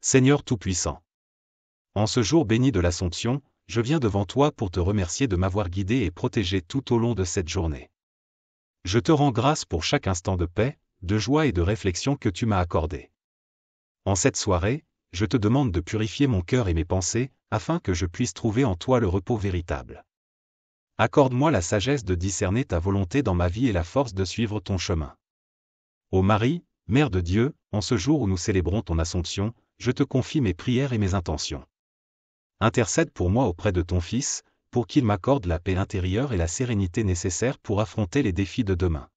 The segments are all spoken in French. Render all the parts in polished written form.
Seigneur Tout-Puissant. En ce jour béni de l'Assomption, je viens devant toi pour te remercier de m'avoir guidé et protégé tout au long de cette journée. Je te rends grâce pour chaque instant de paix, de joie et de réflexion que tu m'as accordé. En cette soirée, je te demande de purifier mon cœur et mes pensées, afin que je puisse trouver en toi le repos véritable. Accorde-moi la sagesse de discerner ta volonté dans ma vie et la force de suivre ton chemin. Ô Marie, Mère de Dieu, en ce jour où nous célébrons ton Assomption, je te confie mes prières et mes intentions. Intercède pour moi auprès de ton Fils, pour qu'il m'accorde la paix intérieure et la sérénité nécessaires pour affronter les défis de demain.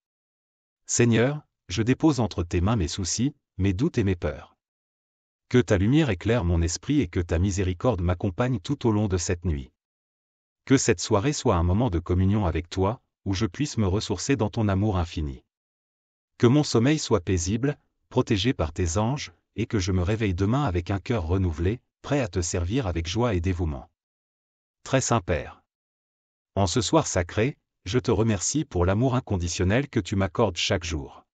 Seigneur, je dépose entre tes mains mes soucis, mes doutes et mes peurs. Que ta lumière éclaire mon esprit et que ta miséricorde m'accompagne tout au long de cette nuit. Que cette soirée soit un moment de communion avec toi, où je puisse me ressourcer dans ton amour infini. Que mon sommeil soit paisible, protégé par tes anges, et que je me réveille demain avec un cœur renouvelé, prêt à te servir avec joie et dévouement. Très Saint Père. En ce soir sacré, je te remercie pour l'amour inconditionnel que tu m'accordes chaque jour.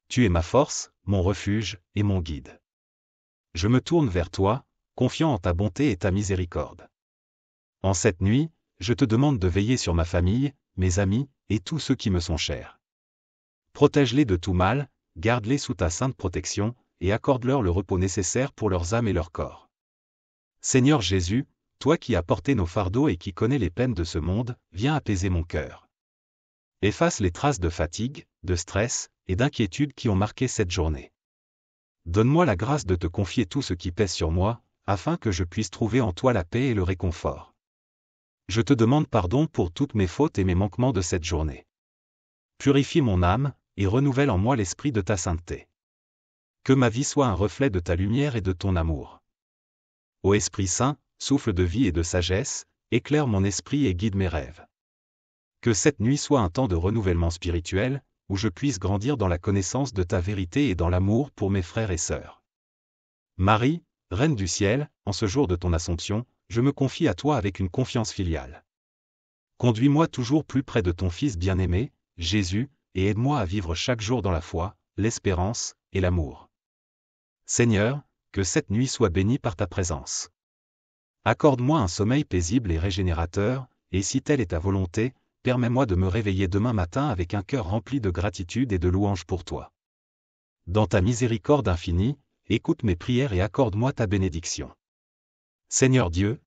Tu es ma force, mon refuge, et mon guide. Je me tourne vers toi, confiant en ta bonté et ta miséricorde. En cette nuit, je te demande de veiller sur ma famille, mes amis, et tous ceux qui me sont chers. Protège-les de tout mal, garde-les sous ta sainte protection, et accorde-leur le repos nécessaire pour leurs âmes et leur corps. Seigneur Jésus, toi qui as porté nos fardeaux et qui connais les peines de ce monde, viens apaiser mon cœur. Efface les traces de fatigue, de stress, et d'inquiétude qui ont marqué cette journée. Donne-moi la grâce de te confier tout ce qui pèse sur moi, afin que je puisse trouver en toi la paix et le réconfort. Je te demande pardon pour toutes mes fautes et mes manquements de cette journée. Purifie mon âme, et renouvelle en moi l'esprit de ta sainteté. Que ma vie soit un reflet de ta lumière et de ton amour. Ô Esprit Saint, souffle de vie et de sagesse, éclaire mon esprit et guide mes rêves. Que cette nuit soit un temps de renouvellement spirituel, où je puisse grandir dans la connaissance de ta vérité et dans l'amour pour mes frères et sœurs. Marie, Reine du ciel, en ce jour de ton Assomption, je me confie à toi avec une confiance filiale. Conduis-moi toujours plus près de ton Fils bien-aimé, Jésus, et aide-moi à vivre chaque jour dans la foi, l'espérance, et l'amour. Seigneur, que cette nuit soit bénie par ta présence. Accorde-moi un sommeil paisible et régénérateur, et si telle est ta volonté, permets-moi de me réveiller demain matin avec un cœur rempli de gratitude et de louange pour toi. Dans ta miséricorde infinie, écoute mes prières et accorde-moi ta bénédiction. Seigneur Dieu,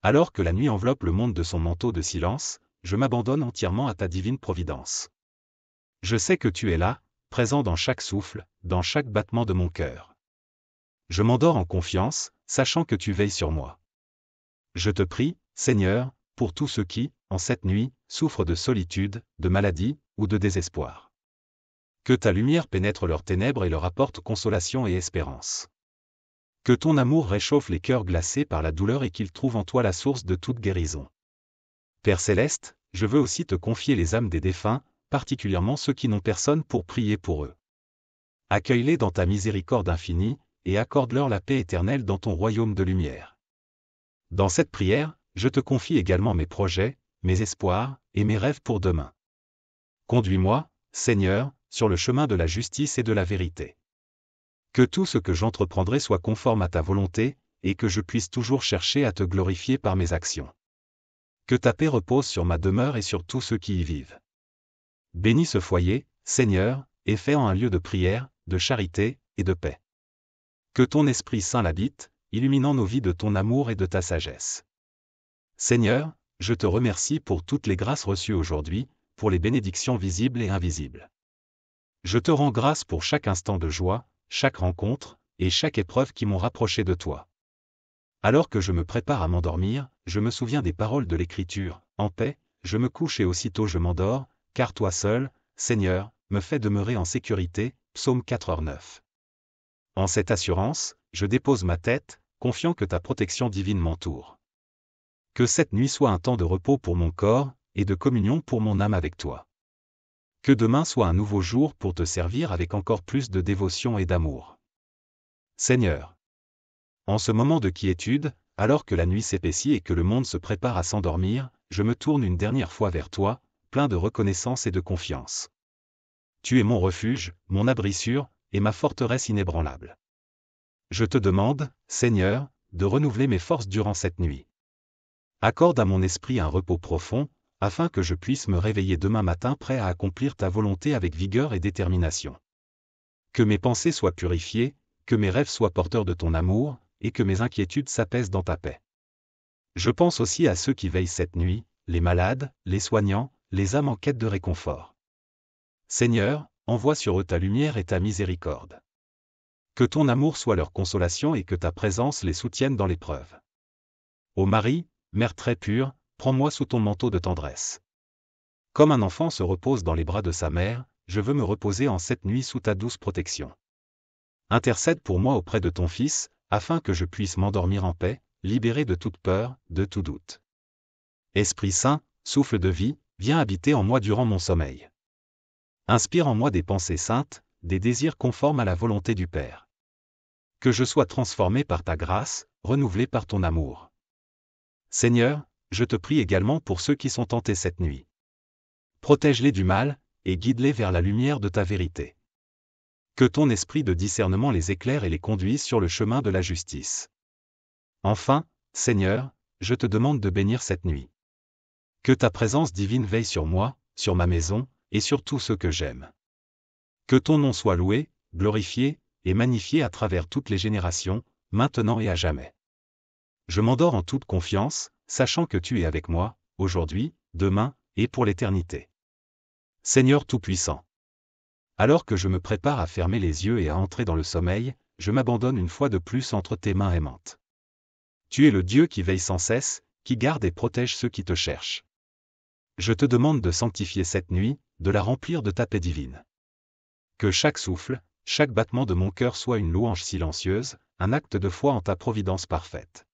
alors que la nuit enveloppe le monde de son manteau de silence, je m'abandonne entièrement à ta divine providence. Je sais que tu es là, présent dans chaque souffle, dans chaque battement de mon cœur. Je m'endors en confiance, sachant que tu veilles sur moi. Je te prie, Seigneur, pour tous ceux qui, en cette nuit, souffrent de solitude, de maladie, ou de désespoir. Que ta lumière pénètre leurs ténèbres et leur apporte consolation et espérance. Que ton amour réchauffe les cœurs glacés par la douleur et qu'ils trouvent en toi la source de toute guérison. Père céleste, je veux aussi te confier les âmes des défunts, particulièrement ceux qui n'ont personne pour prier pour eux. Accueille-les dans ta miséricorde infinie, et accorde-leur la paix éternelle dans ton royaume de lumière. Dans cette prière, je te confie également mes projets, mes espoirs, et mes rêves pour demain. Conduis-moi, Seigneur, sur le chemin de la justice et de la vérité. Que tout ce que j'entreprendrai soit conforme à ta volonté, et que je puisse toujours chercher à te glorifier par mes actions. Que ta paix repose sur ma demeure et sur tous ceux qui y vivent. Bénis ce foyer, Seigneur, et fais-en un lieu de prière, de charité, et de paix. Que ton Esprit Saint l'habite, illuminant nos vies de ton amour et de ta sagesse. Seigneur, je te remercie pour toutes les grâces reçues aujourd'hui, pour les bénédictions visibles et invisibles. Je te rends grâce pour chaque instant de joie, chaque rencontre, et chaque épreuve qui m'ont rapproché de toi. Alors que je me prépare à m'endormir, je me souviens des paroles de l'Écriture, en paix, je me couche et aussitôt je m'endors, car toi seul, Seigneur, me fais demeurer en sécurité, Psaume 4:9. En cette assurance, je dépose ma tête, confiant que ta protection divine m'entoure. Que cette nuit soit un temps de repos pour mon corps, et de communion pour mon âme avec toi. Que demain soit un nouveau jour pour te servir avec encore plus de dévotion et d'amour. Seigneur, en ce moment de quiétude, alors que la nuit s'épaissit et que le monde se prépare à s'endormir, je me tourne une dernière fois vers toi, plein de reconnaissance et de confiance. Tu es mon refuge, mon abri sûr, et ma forteresse inébranlable. Je te demande, Seigneur, de renouveler mes forces durant cette nuit. Accorde à mon esprit un repos profond, afin que je puisse me réveiller demain matin prêt à accomplir ta volonté avec vigueur et détermination. Que mes pensées soient purifiées, que mes rêves soient porteurs de ton amour, et que mes inquiétudes s'apaisent dans ta paix. Je pense aussi à ceux qui veillent cette nuit, les malades, les soignants, les âmes en quête de réconfort. Seigneur, envoie sur eux ta lumière et ta miséricorde. Que ton amour soit leur consolation et que ta présence les soutienne dans l'épreuve. Ô Marie, Mère très pure, prends-moi sous ton manteau de tendresse. Comme un enfant se repose dans les bras de sa mère, je veux me reposer en cette nuit sous ta douce protection. Intercède pour moi auprès de ton Fils, afin que je puisse m'endormir en paix, libéré de toute peur, de tout doute. Esprit Saint, souffle de vie, viens habiter en moi durant mon sommeil. Inspire en moi des pensées saintes, des désirs conformes à la volonté du Père. Que je sois transformé par ta grâce, renouvelé par ton amour. Seigneur, je te prie également pour ceux qui sont tentés cette nuit. Protège-les du mal, et guide-les vers la lumière de ta vérité. Que ton esprit de discernement les éclaire et les conduise sur le chemin de la justice. Enfin, Seigneur, je te demande de bénir cette nuit. Que ta présence divine veille sur moi, sur ma maison, et sur tous ceux que j'aime. Que ton nom soit loué, glorifié, et magnifié à travers toutes les générations, maintenant et à jamais. Je m'endors en toute confiance, sachant que tu es avec moi, aujourd'hui, demain, et pour l'éternité. Seigneur Tout-Puissant. Alors que je me prépare à fermer les yeux et à entrer dans le sommeil, je m'abandonne une fois de plus entre tes mains aimantes. Tu es le Dieu qui veille sans cesse, qui garde et protège ceux qui te cherchent. Je te demande de sanctifier cette nuit, de la remplir de ta paix divine. Que chaque souffle, chaque battement de mon cœur soit une louange silencieuse, un acte de foi en ta providence parfaite.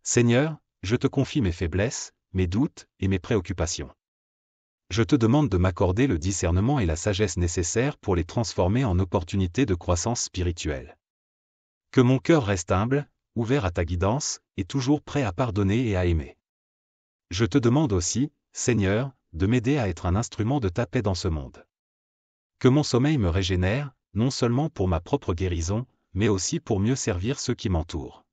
Seigneur, je te confie mes faiblesses, mes doutes et mes préoccupations. Je te demande de m'accorder le discernement et la sagesse nécessaires pour les transformer en opportunités de croissance spirituelle. Que mon cœur reste humble, ouvert à ta guidance, et toujours prêt à pardonner et à aimer. Je te demande aussi, Seigneur, de m'aider à être un instrument de ta paix dans ce monde. Que mon sommeil me régénère, non seulement pour ma propre guérison, mais aussi pour mieux servir ceux qui m'entourent.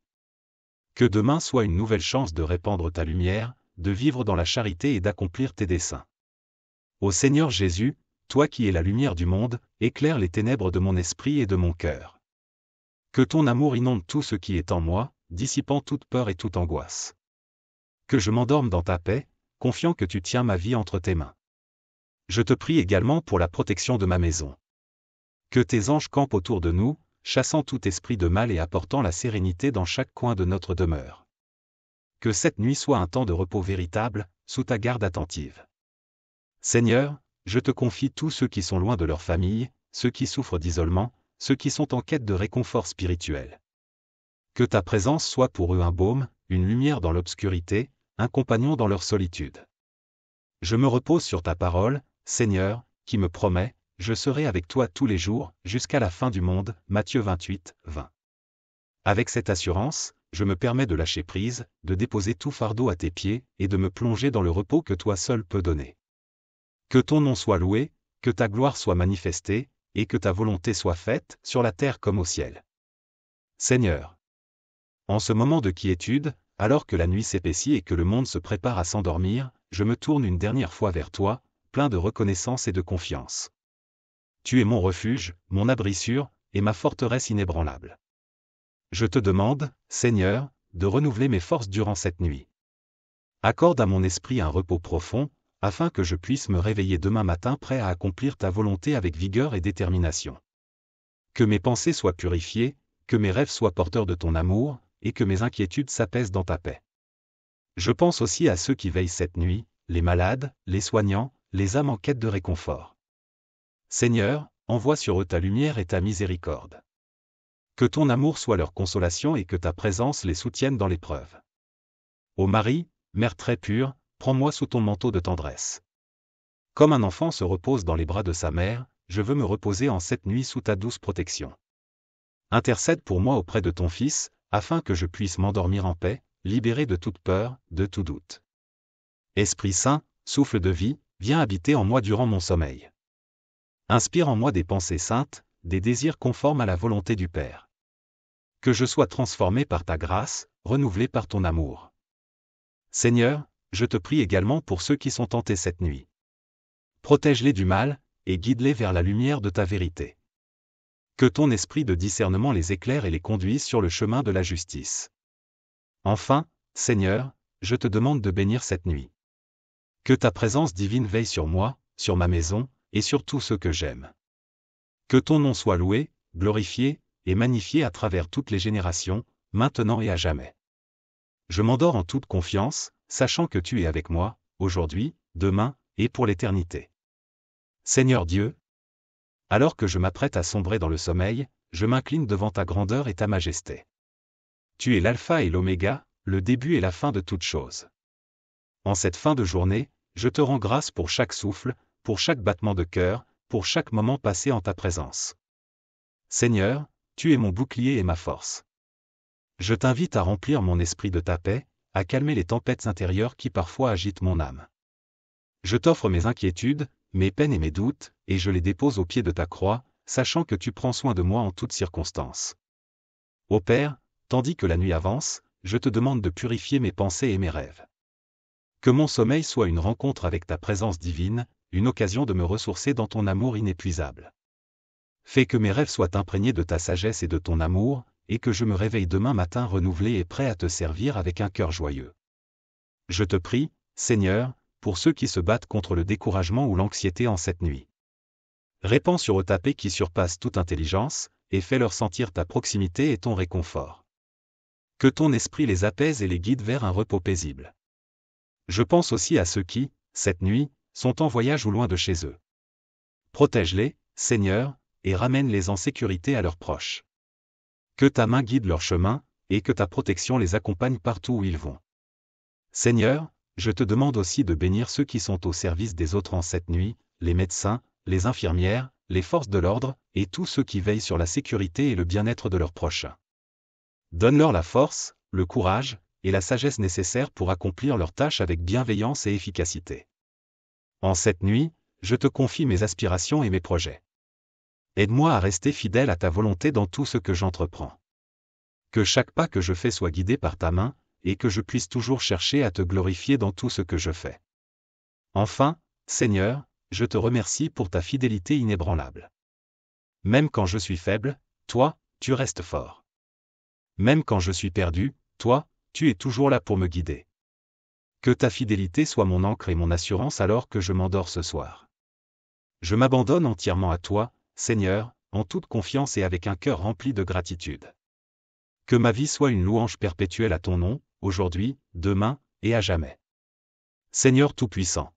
Que demain soit une nouvelle chance de répandre ta lumière, de vivre dans la charité et d'accomplir tes desseins. Ô Seigneur Jésus, toi qui es la lumière du monde, éclaire les ténèbres de mon esprit et de mon cœur. Que ton amour inonde tout ce qui est en moi, dissipant toute peur et toute angoisse. Que je m'endorme dans ta paix, confiant que tu tiens ma vie entre tes mains. Je te prie également pour la protection de ma maison. Que tes anges campent autour de nous, chassant tout esprit de mal et apportant la sérénité dans chaque coin de notre demeure. Que cette nuit soit un temps de repos véritable, sous ta garde attentive. Seigneur, je te confie tous ceux qui sont loin de leur famille, ceux qui souffrent d'isolement, ceux qui sont en quête de réconfort spirituel. Que ta présence soit pour eux un baume, une lumière dans l'obscurité, un compagnon dans leur solitude. Je me repose sur ta parole, Seigneur, qui me promet, je serai avec toi tous les jours, jusqu'à la fin du monde, Matthieu 28, 20. Avec cette assurance, je me permets de lâcher prise, de déposer tout fardeau à tes pieds, et de me plonger dans le repos que toi seul peux donner. Que ton nom soit loué, que ta gloire soit manifestée, et que ta volonté soit faite, sur la terre comme au ciel. Seigneur. En ce moment de quiétude, alors que la nuit s'épaissit et que le monde se prépare à s'endormir, je me tourne une dernière fois vers toi, plein de reconnaissance et de confiance. Tu es mon refuge, mon abri sûr, et ma forteresse inébranlable. Je te demande, Seigneur, de renouveler mes forces durant cette nuit. Accorde à mon esprit un repos profond, afin que je puisse me réveiller demain matin prêt à accomplir ta volonté avec vigueur et détermination. Que mes pensées soient purifiées, que mes rêves soient porteurs de ton amour, et que mes inquiétudes s'apaisent dans ta paix. Je pense aussi à ceux qui veillent cette nuit, les malades, les soignants, les âmes en quête de réconfort. Seigneur, envoie sur eux ta lumière et ta miséricorde. Que ton amour soit leur consolation et que ta présence les soutienne dans l'épreuve. Ô Marie, Mère très pure, prends-moi sous ton manteau de tendresse. Comme un enfant se repose dans les bras de sa mère, je veux me reposer en cette nuit sous ta douce protection. Intercède pour moi auprès de ton Fils, afin que je puisse m'endormir en paix, libéré de toute peur, de tout doute. Esprit Saint, souffle de vie, viens habiter en moi durant mon sommeil. Inspire en moi des pensées saintes, des désirs conformes à la volonté du Père. Que je sois transformé par ta grâce, renouvelé par ton amour. Seigneur, je te prie également pour ceux qui sont tentés cette nuit. Protège-les du mal, et guide-les vers la lumière de ta vérité. Que ton esprit de discernement les éclaire et les conduise sur le chemin de la justice. Enfin, Seigneur, je te demande de bénir cette nuit. Que ta présence divine veille sur moi, sur ma maison, et sur tous ceux que j'aime. Que ton nom soit loué, glorifié, et magnifié à travers toutes les générations, maintenant et à jamais. Je m'endors en toute confiance, sachant que tu es avec moi, aujourd'hui, demain, et pour l'éternité. Seigneur Dieu, alors que je m'apprête à sombrer dans le sommeil, je m'incline devant ta grandeur et ta majesté. Tu es l'alpha et l'oméga, le début et la fin de toutes choses. En cette fin de journée, je te rends grâce pour chaque souffle, pour chaque battement de cœur, pour chaque moment passé en ta présence. Seigneur, tu es mon bouclier et ma force. Je t'invite à remplir mon esprit de ta paix, à calmer les tempêtes intérieures qui parfois agitent mon âme. Je t'offre mes inquiétudes, mes peines et mes doutes, et je les dépose au pied de ta croix, sachant que tu prends soin de moi en toutes circonstances. Ô Père, tandis que la nuit avance, je te demande de purifier mes pensées et mes rêves. Que mon sommeil soit une rencontre avec ta présence divine, une occasion de me ressourcer dans ton amour inépuisable. Fais que mes rêves soient imprégnés de ta sagesse et de ton amour, et que je me réveille demain matin renouvelé et prêt à te servir avec un cœur joyeux. Je te prie, Seigneur, pour ceux qui se battent contre le découragement ou l'anxiété en cette nuit. Répands sur eux ta paix qui surpasse toute intelligence, et fais-leur sentir ta proximité et ton réconfort. Que ton esprit les apaise et les guide vers un repos paisible. Je pense aussi à ceux qui, cette nuit, sont en voyage ou loin de chez eux. Protège-les, Seigneur, et ramène-les en sécurité à leurs proches. Que ta main guide leur chemin, et que ta protection les accompagne partout où ils vont. Seigneur, je te demande aussi de bénir ceux qui sont au service des autres en cette nuit, les médecins, les infirmières, les forces de l'ordre, et tous ceux qui veillent sur la sécurité et le bien-être de leurs proches. Donne-leur la force, le courage, et la sagesse nécessaires pour accomplir leurs tâches avec bienveillance et efficacité. En cette nuit, je te confie mes aspirations et mes projets. Aide-moi à rester fidèle à ta volonté dans tout ce que j'entreprends. Que chaque pas que je fais soit guidé par ta main, et que je puisse toujours chercher à te glorifier dans tout ce que je fais. Enfin, Seigneur, je te remercie pour ta fidélité inébranlable. Même quand je suis faible, toi, tu restes fort. Même quand je suis perdu, toi, tu es toujours là pour me guider. Que ta fidélité soit mon ancre et mon assurance alors que je m'endors ce soir. Je m'abandonne entièrement à toi, Seigneur, en toute confiance et avec un cœur rempli de gratitude. Que ma vie soit une louange perpétuelle à ton nom, aujourd'hui, demain, et à jamais. Seigneur Tout-Puissant.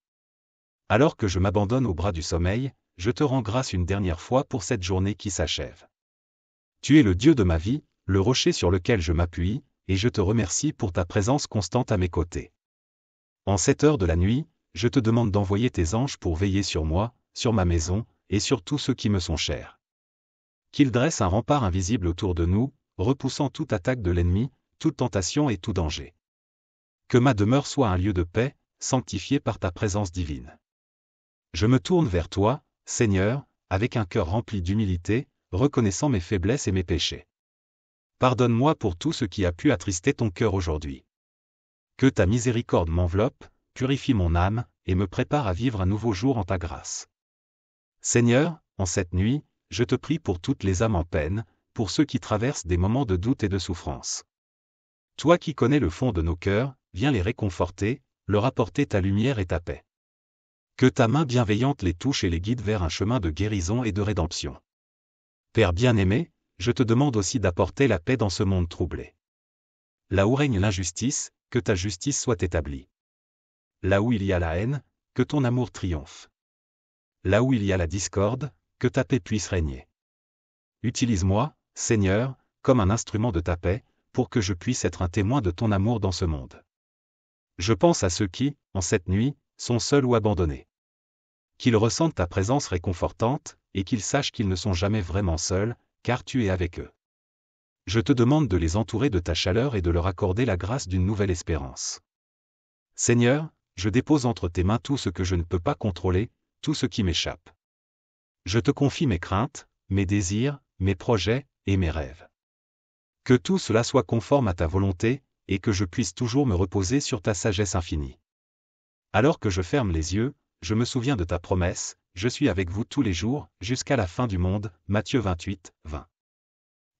Alors que je m'abandonne aux bras du sommeil, je te rends grâce une dernière fois pour cette journée qui s'achève. Tu es le Dieu de ma vie, le rocher sur lequel je m'appuie, et je te remercie pour ta présence constante à mes côtés. En cette heure de la nuit, je te demande d'envoyer tes anges pour veiller sur moi, sur ma maison, et sur tous ceux qui me sont chers. Qu'ils dressent un rempart invisible autour de nous, repoussant toute attaque de l'ennemi, toute tentation et tout danger. Que ma demeure soit un lieu de paix, sanctifié par ta présence divine. Je me tourne vers toi, Seigneur, avec un cœur rempli d'humilité, reconnaissant mes faiblesses et mes péchés. Pardonne-moi pour tout ce qui a pu attrister ton cœur aujourd'hui. Que ta miséricorde m'enveloppe, purifie mon âme, et me prépare à vivre un nouveau jour en ta grâce. Seigneur, en cette nuit, je te prie pour toutes les âmes en peine, pour ceux qui traversent des moments de doute et de souffrance. Toi qui connais le fond de nos cœurs, viens les réconforter, leur apporter ta lumière et ta paix. Que ta main bienveillante les touche et les guide vers un chemin de guérison et de rédemption. Père bien-aimé, je te demande aussi d'apporter la paix dans ce monde troublé. Là où règne l'injustice, que ta justice soit établie. Là où il y a la haine, que ton amour triomphe. Là où il y a la discorde, que ta paix puisse régner. Utilise-moi, Seigneur, comme un instrument de ta paix, pour que je puisse être un témoin de ton amour dans ce monde. Je pense à ceux qui, en cette nuit, sont seuls ou abandonnés. Qu'ils ressentent ta présence réconfortante, et qu'ils sachent qu'ils ne sont jamais vraiment seuls, car tu es avec eux. Je te demande de les entourer de ta chaleur et de leur accorder la grâce d'une nouvelle espérance. Seigneur, je dépose entre tes mains tout ce que je ne peux pas contrôler, tout ce qui m'échappe. Je te confie mes craintes, mes désirs, mes projets, et mes rêves. Que tout cela soit conforme à ta volonté, et que je puisse toujours me reposer sur ta sagesse infinie. Alors que je ferme les yeux, je me souviens de ta promesse, je suis avec vous tous les jours, jusqu'à la fin du monde, Matthieu 28, 20.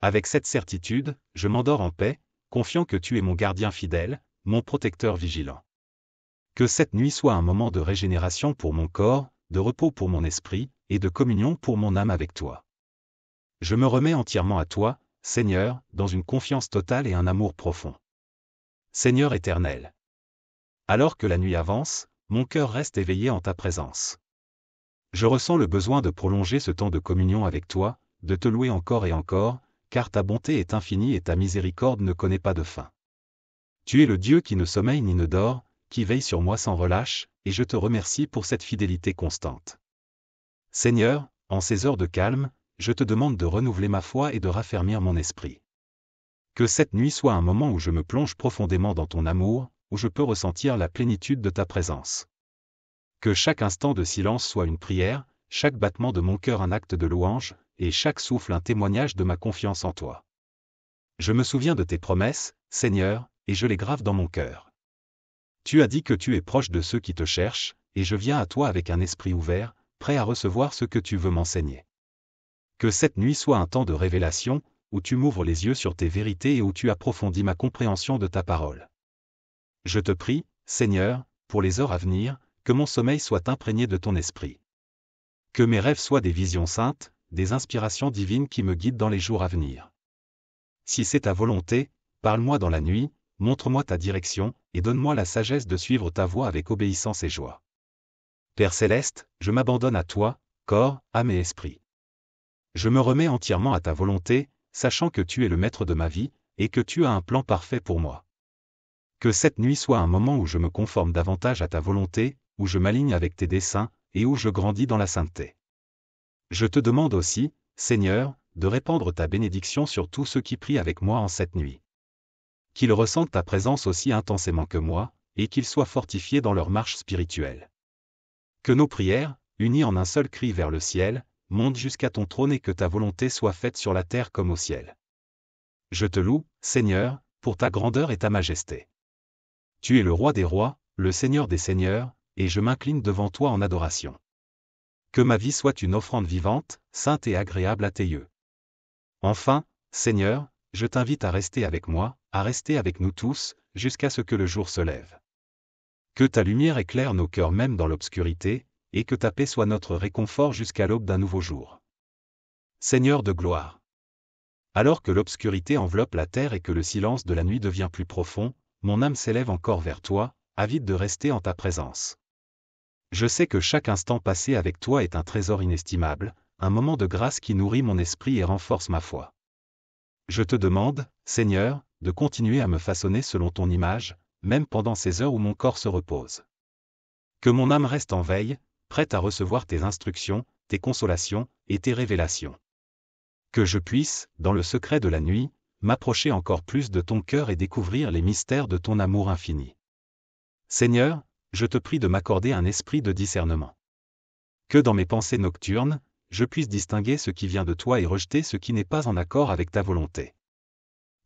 Avec cette certitude, je m'endors en paix, confiant que tu es mon gardien fidèle, mon protecteur vigilant. Que cette nuit soit un moment de régénération pour mon corps, de repos pour mon esprit, et de communion pour mon âme avec toi. Je me remets entièrement à toi, Seigneur, dans une confiance totale et un amour profond. Seigneur éternel. Alors que la nuit avance, mon cœur reste éveillé en ta présence. Je ressens le besoin de prolonger ce temps de communion avec toi, de te louer encore et encore, car ta bonté est infinie et ta miséricorde ne connaît pas de fin. Tu es le Dieu qui ne sommeille ni ne dort, qui veille sur moi sans relâche, et je te remercie pour cette fidélité constante. Seigneur, en ces heures de calme, je te demande de renouveler ma foi et de raffermir mon esprit. Que cette nuit soit un moment où je me plonge profondément dans ton amour, où je peux ressentir la plénitude de ta présence. Que chaque instant de silence soit une prière, chaque battement de mon cœur un acte de louange, et chaque souffle un témoignage de ma confiance en toi. Je me souviens de tes promesses, Seigneur, et je les grave dans mon cœur. Tu as dit que tu es proche de ceux qui te cherchent, et je viens à toi avec un esprit ouvert, prêt à recevoir ce que tu veux m'enseigner. Que cette nuit soit un temps de révélation, où tu m'ouvres les yeux sur tes vérités et où tu approfondis ma compréhension de ta parole. Je te prie, Seigneur, pour les heures à venir, que mon sommeil soit imprégné de ton esprit. Que mes rêves soient des visions saintes, des inspirations divines qui me guident dans les jours à venir. Si c'est ta volonté, parle-moi dans la nuit, montre-moi ta direction, et donne-moi la sagesse de suivre ta voie avec obéissance et joie. Père céleste, je m'abandonne à toi, corps, âme et esprit. Je me remets entièrement à ta volonté, sachant que tu es le maître de ma vie, et que tu as un plan parfait pour moi. Que cette nuit soit un moment où je me conforme davantage à ta volonté, où je m'aligne avec tes desseins, et où je grandis dans la sainteté. Je te demande aussi, Seigneur, de répandre ta bénédiction sur tous ceux qui prient avec moi en cette nuit. Qu'ils ressentent ta présence aussi intensément que moi, et qu'ils soient fortifiés dans leur marche spirituelle. Que nos prières, unies en un seul cri vers le ciel, montent jusqu'à ton trône et que ta volonté soit faite sur la terre comme au ciel. Je te loue, Seigneur, pour ta grandeur et ta majesté. Tu es le roi des rois, le Seigneur des seigneurs, et je m'incline devant toi en adoration. Que ma vie soit une offrande vivante, sainte et agréable à tes yeux. Enfin, Seigneur, je t'invite à rester avec moi, à rester avec nous tous, jusqu'à ce que le jour se lève. Que ta lumière éclaire nos cœurs même dans l'obscurité, et que ta paix soit notre réconfort jusqu'à l'aube d'un nouveau jour. Seigneur de gloire. Alors que l'obscurité enveloppe la terre et que le silence de la nuit devient plus profond, mon âme s'élève encore vers toi, avide de rester en ta présence. Je sais que chaque instant passé avec toi est un trésor inestimable, un moment de grâce qui nourrit mon esprit et renforce ma foi. Je te demande, Seigneur, de continuer à me façonner selon ton image, même pendant ces heures où mon corps se repose. Que mon âme reste en veille, prête à recevoir tes instructions, tes consolations et tes révélations. Que je puisse, dans le secret de la nuit, m'approcher encore plus de ton cœur et découvrir les mystères de ton amour infini. Seigneur, je te prie de m'accorder un esprit de discernement. Que dans mes pensées nocturnes, je puisse distinguer ce qui vient de toi et rejeter ce qui n'est pas en accord avec ta volonté.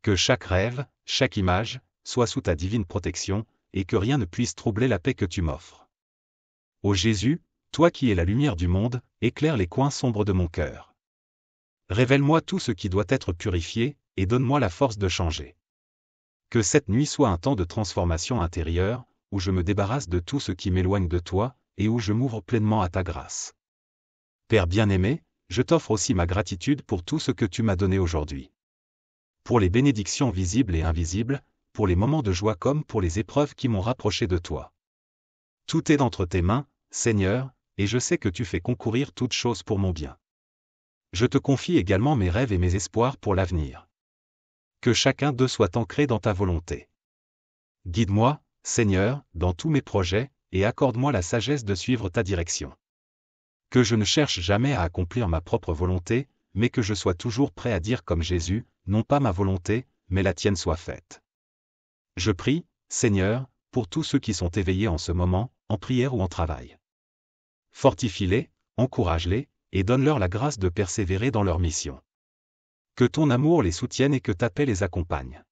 Que chaque rêve, chaque image, soit sous ta divine protection, et que rien ne puisse troubler la paix que tu m'offres. Ô Jésus, toi qui es la lumière du monde, éclaire les coins sombres de mon cœur. Révèle-moi tout ce qui doit être purifié, et donne-moi la force de changer. Que cette nuit soit un temps de transformation intérieure, où je me débarrasse de tout ce qui m'éloigne de toi, et où je m'ouvre pleinement à ta grâce. Père bien-aimé, je t'offre aussi ma gratitude pour tout ce que tu m'as donné aujourd'hui. Pour les bénédictions visibles et invisibles, pour les moments de joie comme pour les épreuves qui m'ont rapproché de toi. Tout est entre tes mains, Seigneur, et je sais que tu fais concourir toutes choses pour mon bien. Je te confie également mes rêves et mes espoirs pour l'avenir. Que chacun d'eux soit ancré dans ta volonté. Guide-moi, Seigneur, dans tous mes projets, et accorde-moi la sagesse de suivre ta direction. Que je ne cherche jamais à accomplir ma propre volonté, mais que je sois toujours prêt à dire comme Jésus, non pas ma volonté, mais la tienne soit faite. Je prie, Seigneur, pour tous ceux qui sont éveillés en ce moment, en prière ou en travail. Fortifie-les, encourage-les, et donne-leur la grâce de persévérer dans leur mission. Que ton amour les soutienne et que ta paix les accompagne.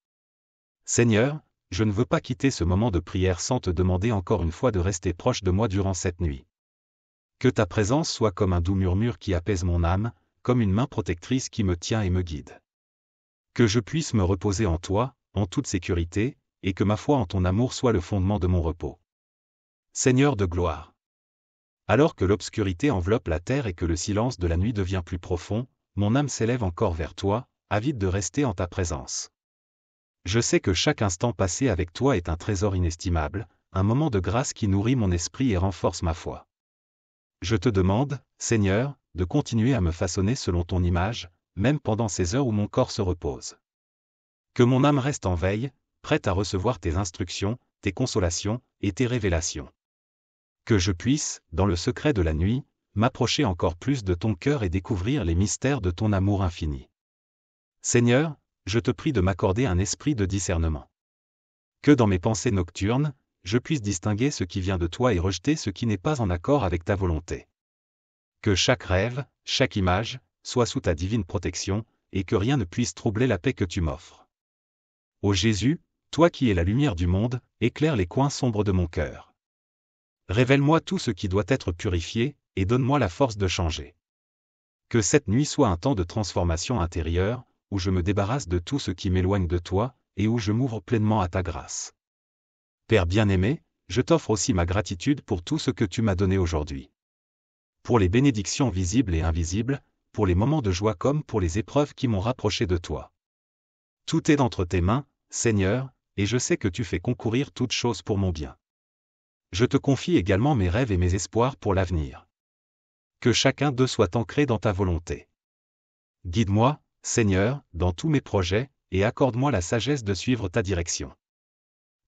Seigneur, je ne veux pas quitter ce moment de prière sans te demander encore une fois de rester proche de moi durant cette nuit. Que ta présence soit comme un doux murmure qui apaise mon âme, comme une main protectrice qui me tient et me guide. Que je puisse me reposer en toi, en toute sécurité, et que ma foi en ton amour soit le fondement de mon repos. Seigneur de gloire. Alors que l'obscurité enveloppe la terre et que le silence de la nuit devient plus profond, mon âme s'élève encore vers toi, avide de rester en ta présence. Je sais que chaque instant passé avec toi est un trésor inestimable, un moment de grâce qui nourrit mon esprit et renforce ma foi. Je te demande, Seigneur, de continuer à me façonner selon ton image, même pendant ces heures où mon corps se repose. Que mon âme reste en veille, prête à recevoir tes instructions, tes consolations et tes révélations. Que je puisse, dans le secret de la nuit, m'approcher encore plus de ton cœur et découvrir les mystères de ton amour infini. Seigneur, je te prie de m'accorder un esprit de discernement. Que dans mes pensées nocturnes, je puisse distinguer ce qui vient de toi et rejeter ce qui n'est pas en accord avec ta volonté. Que chaque rêve, chaque image, soit sous ta divine protection, et que rien ne puisse troubler la paix que tu m'offres. Ô Jésus, toi qui es la lumière du monde, éclaire les coins sombres de mon cœur. Révèle-moi tout ce qui doit être purifié, et donne-moi la force de changer. Que cette nuit soit un temps de transformation intérieure, où je me débarrasse de tout ce qui m'éloigne de toi, et où je m'ouvre pleinement à ta grâce. Père bien-aimé, je t'offre aussi ma gratitude pour tout ce que tu m'as donné aujourd'hui. Pour les bénédictions visibles et invisibles, pour les moments de joie comme pour les épreuves qui m'ont rapproché de toi. Tout est entre tes mains, Seigneur, et je sais que tu fais concourir toutes choses pour mon bien. Je te confie également mes rêves et mes espoirs pour l'avenir. Que chacun d'eux soit ancré dans ta volonté. Guide-moi, Seigneur, dans tous mes projets, et accorde-moi la sagesse de suivre ta direction.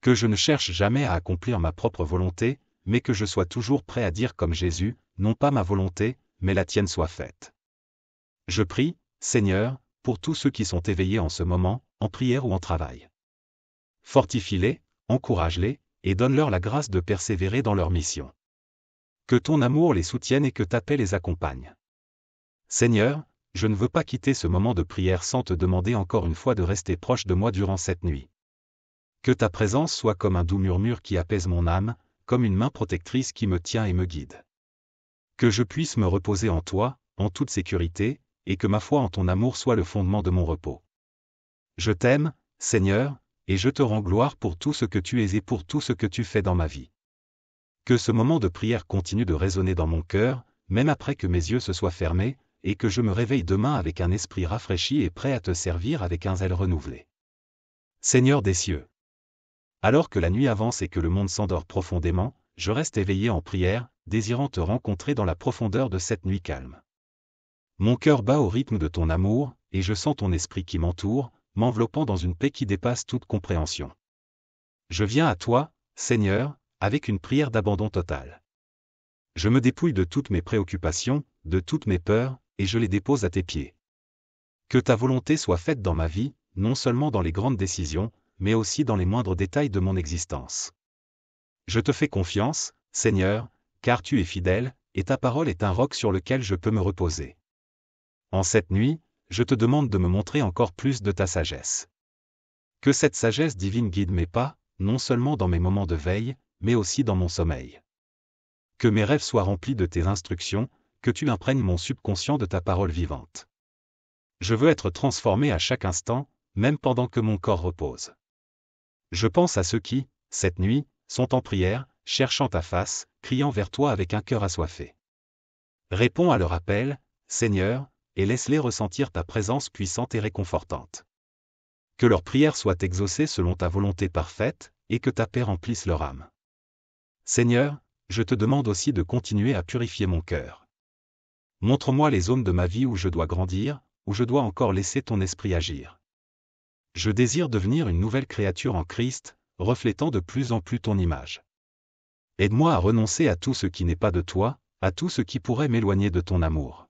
Que je ne cherche jamais à accomplir ma propre volonté, mais que je sois toujours prêt à dire comme Jésus, non pas ma volonté, mais la tienne soit faite. Je prie, Seigneur, pour tous ceux qui sont éveillés en ce moment, en prière ou en travail. Fortifie-les, encourage-les, et donne-leur la grâce de persévérer dans leur mission. Que ton amour les soutienne et que ta paix les accompagne. Seigneur, je ne veux pas quitter ce moment de prière sans te demander encore une fois de rester proche de moi durant cette nuit. Que ta présence soit comme un doux murmure qui apaise mon âme, comme une main protectrice qui me tient et me guide. Que je puisse me reposer en toi, en toute sécurité, et que ma foi en ton amour soit le fondement de mon repos. Je t'aime, Seigneur, et je te rends gloire pour tout ce que tu es et pour tout ce que tu fais dans ma vie. Que ce moment de prière continue de résonner dans mon cœur, même après que mes yeux se soient fermés, et que je me réveille demain avec un esprit rafraîchi et prêt à te servir avec un zèle renouvelé. Seigneur des cieux. Alors que la nuit avance et que le monde s'endort profondément, je reste éveillé en prière, désirant te rencontrer dans la profondeur de cette nuit calme. Mon cœur bat au rythme de ton amour, et je sens ton esprit qui m'entoure, m'enveloppant dans une paix qui dépasse toute compréhension. Je viens à toi, Seigneur, avec une prière d'abandon total. Je me dépouille de toutes mes préoccupations, de toutes mes peurs, et je les dépose à tes pieds. Que ta volonté soit faite dans ma vie, non seulement dans les grandes décisions, mais aussi dans les moindres détails de mon existence. Je te fais confiance, Seigneur, car tu es fidèle, et ta parole est un roc sur lequel je peux me reposer. En cette nuit, je te demande de me montrer encore plus de ta sagesse. Que cette sagesse divine guide mes pas, non seulement dans mes moments de veille, mais aussi dans mon sommeil. Que mes rêves soient remplis de tes instructions, que tu imprègnes mon subconscient de ta parole vivante. Je veux être transformé à chaque instant, même pendant que mon corps repose. Je pense à ceux qui, cette nuit, sont en prière, cherchant ta face, criant vers toi avec un cœur assoiffé. Réponds à leur appel, Seigneur, et laisse-les ressentir ta présence puissante et réconfortante. Que leurs prières soient exaucées selon ta volonté parfaite, et que ta paix remplisse leur âme. Seigneur, je te demande aussi de continuer à purifier mon cœur. Montre-moi les zones de ma vie où je dois grandir, où je dois encore laisser ton esprit agir. Je désire devenir une nouvelle créature en Christ, reflétant de plus en plus ton image. Aide-moi à renoncer à tout ce qui n'est pas de toi, à tout ce qui pourrait m'éloigner de ton amour.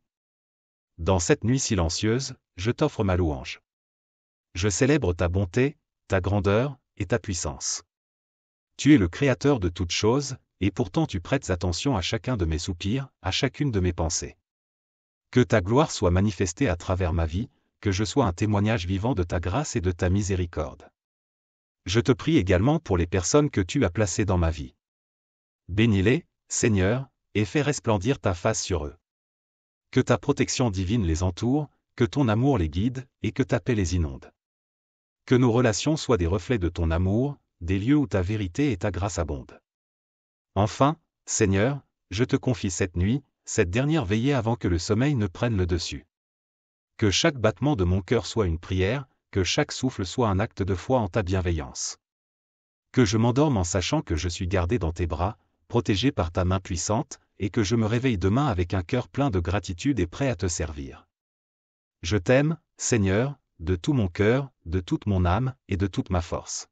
Dans cette nuit silencieuse, je t'offre ma louange. Je célèbre ta bonté, ta grandeur, et ta puissance. Tu es le Créateur de toutes choses, et pourtant tu prêtes attention à chacun de mes soupirs, à chacune de mes pensées. Que ta gloire soit manifestée à travers ma vie, que je sois un témoignage vivant de ta grâce et de ta miséricorde. Je te prie également pour les personnes que tu as placées dans ma vie. Bénis-les, Seigneur, et fais resplendir ta face sur eux. Que ta protection divine les entoure, que ton amour les guide, et que ta paix les inonde. Que nos relations soient des reflets de ton amour, des lieux où ta vérité et ta grâce abondent. Enfin, Seigneur, je te confie cette nuit, cette dernière veillée avant que le sommeil ne prenne le dessus. Que chaque battement de mon cœur soit une prière, que chaque souffle soit un acte de foi en ta bienveillance. Que je m'endorme en sachant que je suis gardé dans tes bras, protégé par ta main puissante, et que je me réveille demain avec un cœur plein de gratitude et prêt à te servir. Je t'aime, Seigneur, de tout mon cœur, de toute mon âme, et de toute ma force.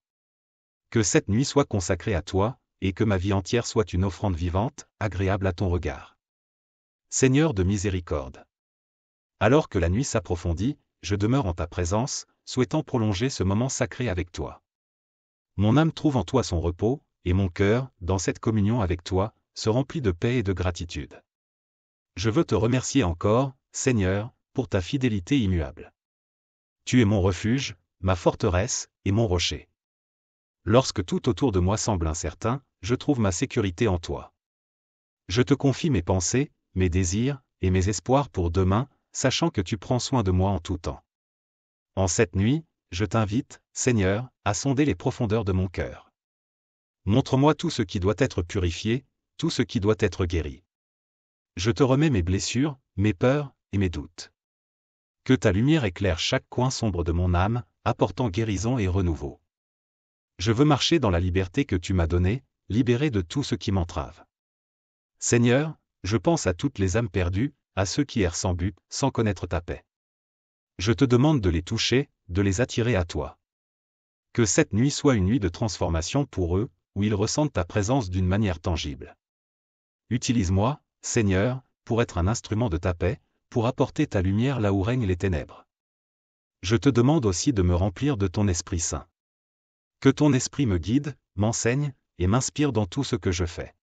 Que cette nuit soit consacrée à toi, et que ma vie entière soit une offrande vivante, agréable à ton regard. Seigneur de miséricorde. Alors que la nuit s'approfondit, je demeure en ta présence, souhaitant prolonger ce moment sacré avec toi. Mon âme trouve en toi son repos, et mon cœur, dans cette communion avec toi, se remplit de paix et de gratitude. Je veux te remercier encore, Seigneur, pour ta fidélité immuable. Tu es mon refuge, ma forteresse, et mon rocher. Lorsque tout autour de moi semble incertain, je trouve ma sécurité en toi. Je te confie mes pensées, mes désirs, et mes espoirs pour demain, sachant que tu prends soin de moi en tout temps. En cette nuit, je t'invite, Seigneur, à sonder les profondeurs de mon cœur. Montre-moi tout ce qui doit être purifié, tout ce qui doit être guéri. Je te remets mes blessures, mes peurs, et mes doutes. Que ta lumière éclaire chaque coin sombre de mon âme, apportant guérison et renouveau. Je veux marcher dans la liberté que tu m'as donnée, libéré de tout ce qui m'entrave. Seigneur, je pense à toutes les âmes perdues, à ceux qui errent sans but, sans connaître ta paix. Je te demande de les toucher, de les attirer à toi. Que cette nuit soit une nuit de transformation pour eux, où ils ressentent ta présence d'une manière tangible. Utilise-moi, Seigneur, pour être un instrument de ta paix, pour apporter ta lumière là où règnent les ténèbres. Je te demande aussi de me remplir de ton Esprit Saint. Que ton Esprit me guide, m'enseigne, et m'inspire dans tout ce que je fais.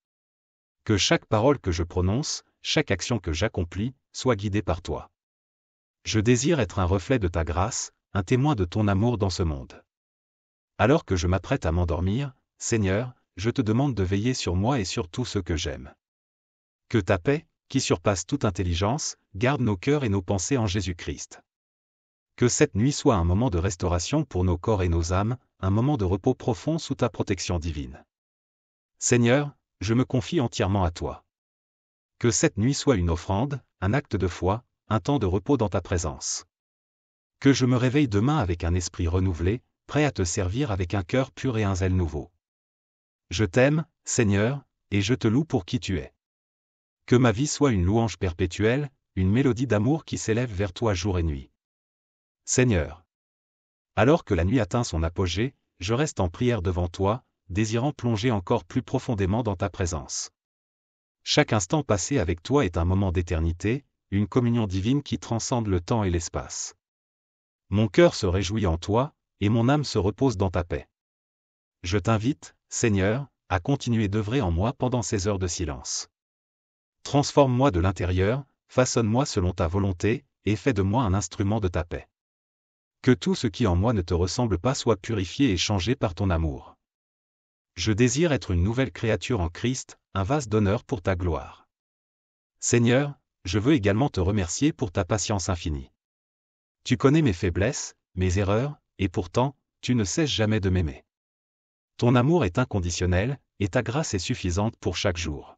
Que chaque parole que je prononce, chaque action que j'accomplis, soit guidée par toi. Je désire être un reflet de ta grâce, un témoin de ton amour dans ce monde. Alors que je m'apprête à m'endormir, Seigneur, je te demande de veiller sur moi et sur tout ce que j'aime. Que ta paix, qui surpasse toute intelligence, garde nos cœurs et nos pensées en Jésus-Christ. Que cette nuit soit un moment de restauration pour nos corps et nos âmes, un moment de repos profond sous ta protection divine. Seigneur, je me confie entièrement à toi. Que cette nuit soit une offrande, un acte de foi, un temps de repos dans ta présence. Que je me réveille demain avec un esprit renouvelé, prêt à te servir avec un cœur pur et un zèle nouveau. Je t'aime, Seigneur, et je te loue pour qui tu es. Que ma vie soit une louange perpétuelle, une mélodie d'amour qui s'élève vers toi jour et nuit. Seigneur. Alors que la nuit atteint son apogée, je reste en prière devant toi, désirant plonger encore plus profondément dans ta présence. Chaque instant passé avec toi est un moment d'éternité, une communion divine qui transcende le temps et l'espace. Mon cœur se réjouit en toi, et mon âme se repose dans ta paix. Je t'invite, Seigneur, à continuer d'œuvrer en moi pendant ces heures de silence. Transforme-moi de l'intérieur, façonne-moi selon ta volonté, et fais de moi un instrument de ta paix. Que tout ce qui en moi ne te ressemble pas soit purifié et changé par ton amour. Je désire être une nouvelle créature en Christ, un vase d'honneur pour ta gloire. Seigneur, je veux également te remercier pour ta patience infinie. Tu connais mes faiblesses, mes erreurs, et pourtant, tu ne cesses jamais de m'aimer. Ton amour est inconditionnel, et ta grâce est suffisante pour chaque jour.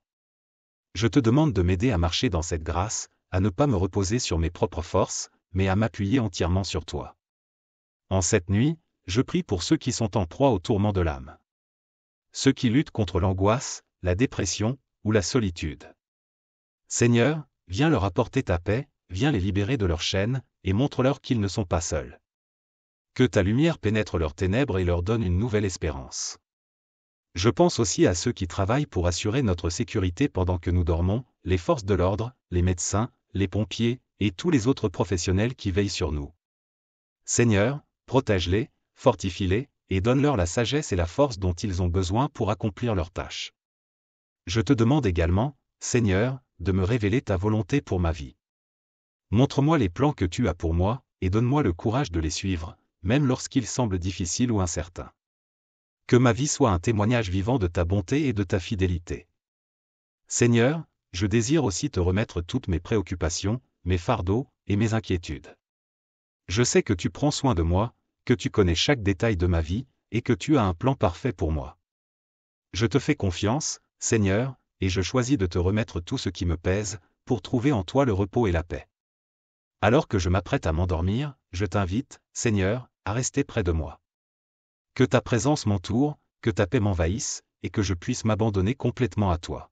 Je te demande de m'aider à marcher dans cette grâce, à ne pas me reposer sur mes propres forces, mais à m'appuyer entièrement sur toi. En cette nuit, je prie pour ceux qui sont en proie au tourment de l'âme. Ceux qui luttent contre l'angoisse, la dépression, ou la solitude. Seigneur, viens leur apporter ta paix, viens les libérer de leurs chaînes, et montre-leur qu'ils ne sont pas seuls. Que ta lumière pénètre leurs ténèbres et leur donne une nouvelle espérance. Je pense aussi à ceux qui travaillent pour assurer notre sécurité pendant que nous dormons, les forces de l'ordre, les médecins, les pompiers, et tous les autres professionnels qui veillent sur nous. Seigneur, protège-les, fortifie-les, et donne-leur la sagesse et la force dont ils ont besoin pour accomplir leurs tâches. Je te demande également, Seigneur, de me révéler ta volonté pour ma vie. Montre-moi les plans que tu as pour moi, et donne-moi le courage de les suivre, même lorsqu'ils semblent difficiles ou incertains. Que ma vie soit un témoignage vivant de ta bonté et de ta fidélité. Seigneur, je désire aussi te remettre toutes mes préoccupations, mes fardeaux, et mes inquiétudes. Je sais que tu prends soin de moi, que tu connais chaque détail de ma vie, et que tu as un plan parfait pour moi. Je te fais confiance, Seigneur, et je choisis de te remettre tout ce qui me pèse, pour trouver en toi le repos et la paix. Alors que je m'apprête à m'endormir, je t'invite, Seigneur, à rester près de moi. Que ta présence m'entoure, que ta paix m'envahisse, et que je puisse m'abandonner complètement à toi.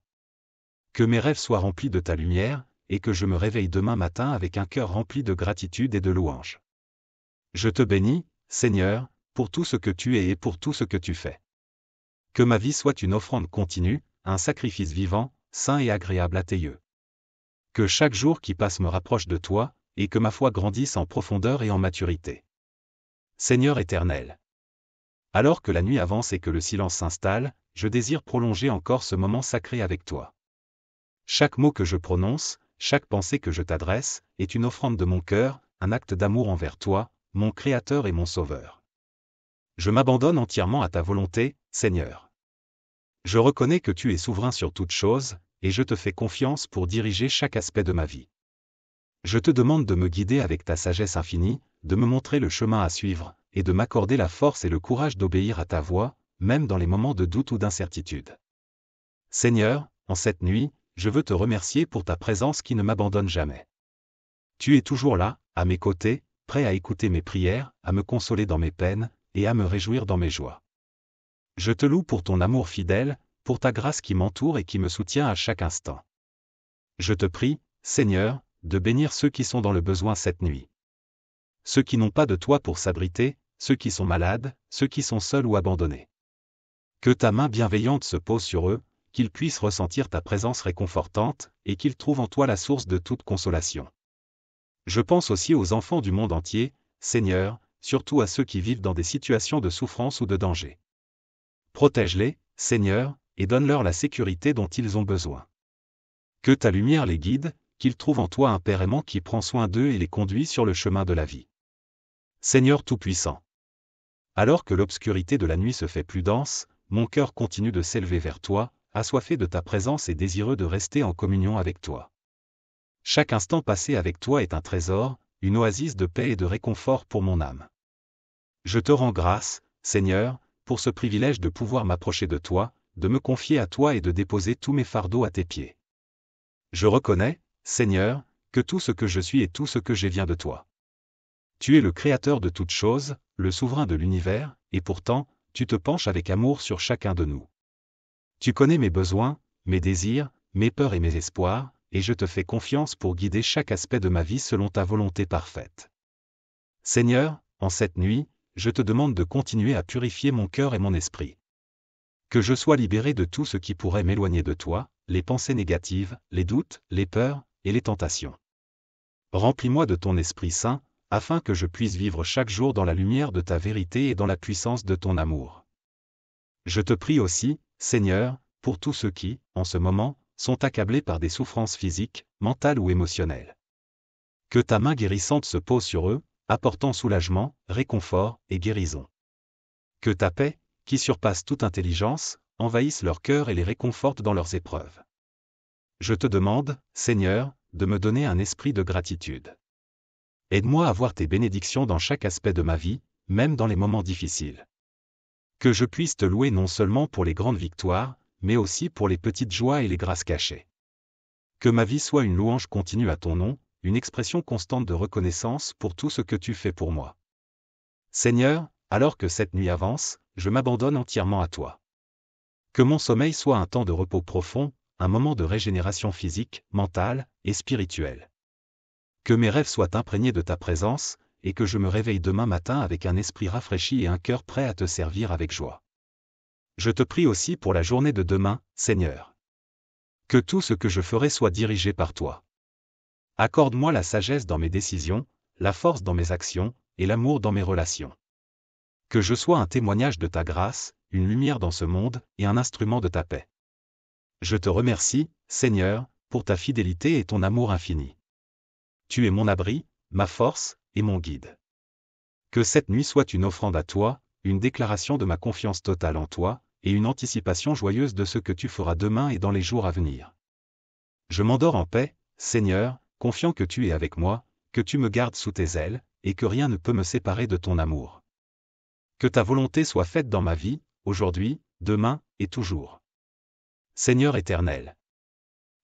Que mes rêves soient remplis de ta lumière, et que je me réveille demain matin avec un cœur rempli de gratitude et de louange. Je te bénis, Seigneur, pour tout ce que tu es et pour tout ce que tu fais. Que ma vie soit une offrande continue, un sacrifice vivant, saint et agréable à tes yeux. Que chaque jour qui passe me rapproche de toi, et que ma foi grandisse en profondeur et en maturité. Seigneur éternel. Alors que la nuit avance et que le silence s'installe, je désire prolonger encore ce moment sacré avec toi. Chaque mot que je prononce, chaque pensée que je t'adresse, est une offrande de mon cœur, un acte d'amour envers toi, mon Créateur et mon Sauveur. Je m'abandonne entièrement à ta volonté, Seigneur. Je reconnais que tu es souverain sur toutes choses, et je te fais confiance pour diriger chaque aspect de ma vie. Je te demande de me guider avec ta sagesse infinie, de me montrer le chemin à suivre, et de m'accorder la force et le courage d'obéir à ta voix, même dans les moments de doute ou d'incertitude. Seigneur, en cette nuit, je veux te remercier pour ta présence qui ne m'abandonne jamais. Tu es toujours là, à mes côtés, prêt à écouter mes prières, à me consoler dans mes peines, et à me réjouir dans mes joies. Je te loue pour ton amour fidèle, pour ta grâce qui m'entoure et qui me soutient à chaque instant. Je te prie, Seigneur, de bénir ceux qui sont dans le besoin cette nuit. Ceux qui n'ont pas de toi pour s'abriter, ceux qui sont malades, ceux qui sont seuls ou abandonnés. Que ta main bienveillante se pose sur eux, qu'ils puissent ressentir ta présence réconfortante, et qu'ils trouvent en toi la source de toute consolation. Je pense aussi aux enfants du monde entier, Seigneur, surtout à ceux qui vivent dans des situations de souffrance ou de danger. Protège-les, Seigneur, et donne-leur la sécurité dont ils ont besoin. Que ta lumière les guide, qu'ils trouvent en toi un Père aimant qui prend soin d'eux et les conduit sur le chemin de la vie. Seigneur Tout-Puissant. Alors que l'obscurité de la nuit se fait plus dense, mon cœur continue de s'élever vers toi, assoiffé de ta présence et désireux de rester en communion avec toi. Chaque instant passé avec toi est un trésor, une oasis de paix et de réconfort pour mon âme. Je te rends grâce, Seigneur, pour ce privilège de pouvoir m'approcher de toi, de me confier à toi et de déposer tous mes fardeaux à tes pieds. Je reconnais, Seigneur, que tout ce que je suis et tout ce que j'ai vient de toi. Tu es le Créateur de toutes choses, le souverain de l'univers, et pourtant, tu te penches avec amour sur chacun de nous. Tu connais mes besoins, mes désirs, mes peurs et mes espoirs, et je te fais confiance pour guider chaque aspect de ma vie selon ta volonté parfaite. Seigneur, en cette nuit, je te demande de continuer à purifier mon cœur et mon esprit. Que je sois libéré de tout ce qui pourrait m'éloigner de toi, les pensées négatives, les doutes, les peurs, et les tentations. Remplis-moi de ton Esprit Saint, afin que je puisse vivre chaque jour dans la lumière de ta vérité et dans la puissance de ton amour. Je te prie aussi, Seigneur, pour tous ceux qui, en ce moment, sont accablés par des souffrances physiques, mentales ou émotionnelles. Que ta main guérissante se pose sur eux, apportant soulagement, réconfort et guérison. Que ta paix, qui surpasse toute intelligence, envahisse leur cœur et les réconforte dans leurs épreuves. Je te demande, Seigneur, de me donner un esprit de gratitude. Aide-moi à voir tes bénédictions dans chaque aspect de ma vie, même dans les moments difficiles. Que je puisse te louer non seulement pour les grandes victoires, mais aussi pour les petites joies et les grâces cachées. Que ma vie soit une louange continue à ton nom, une expression constante de reconnaissance pour tout ce que tu fais pour moi. Seigneur, alors que cette nuit avance, je m'abandonne entièrement à toi. Que mon sommeil soit un temps de repos profond, un moment de régénération physique, mentale et spirituelle. Que mes rêves soient imprégnés de ta présence, et que je me réveille demain matin avec un esprit rafraîchi et un cœur prêt à te servir avec joie. Je te prie aussi pour la journée de demain, Seigneur. Que tout ce que je ferai soit dirigé par toi. Accorde-moi la sagesse dans mes décisions, la force dans mes actions, et l'amour dans mes relations. Que je sois un témoignage de ta grâce, une lumière dans ce monde, et un instrument de ta paix. Je te remercie, Seigneur, pour ta fidélité et ton amour infini. Tu es mon abri, ma force, et mon guide. Que cette nuit soit une offrande à toi, une déclaration de ma confiance totale en toi, et une anticipation joyeuse de ce que tu feras demain et dans les jours à venir. Je m'endors en paix, Seigneur, confiant que tu es avec moi, que tu me gardes sous tes ailes, et que rien ne peut me séparer de ton amour. Que ta volonté soit faite dans ma vie, aujourd'hui, demain, et toujours. Seigneur éternel.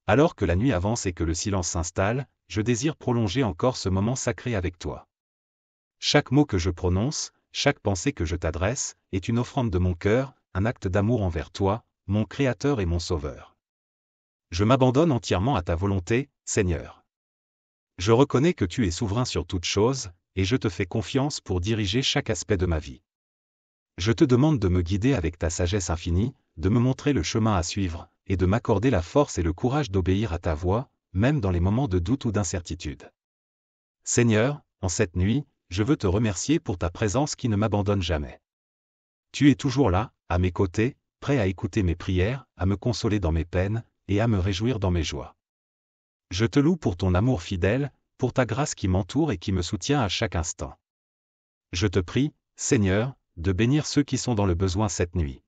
Alors que la nuit avance et que le silence s'installe, je désire prolonger encore ce moment sacré avec toi. Chaque mot que je prononce, chaque pensée que je t'adresse, est une offrande de mon cœur, un acte d'amour envers toi, mon Créateur et mon Sauveur. Je m'abandonne entièrement à ta volonté, Seigneur. Je reconnais que tu es souverain sur toutes choses, et je te fais confiance pour diriger chaque aspect de ma vie. Je te demande de me guider avec ta sagesse infinie, de me montrer le chemin à suivre, et de m'accorder la force et le courage d'obéir à ta voix, même dans les moments de doute ou d'incertitude. Seigneur, en cette nuit, je veux te remercier pour ta présence qui ne m'abandonne jamais. Tu es toujours là, à mes côtés, prêt à écouter mes prières, à me consoler dans mes peines, et à me réjouir dans mes joies. Je te loue pour ton amour fidèle, pour ta grâce qui m'entoure et qui me soutient à chaque instant. Je te prie, Seigneur, de bénir ceux qui sont dans le besoin cette nuit.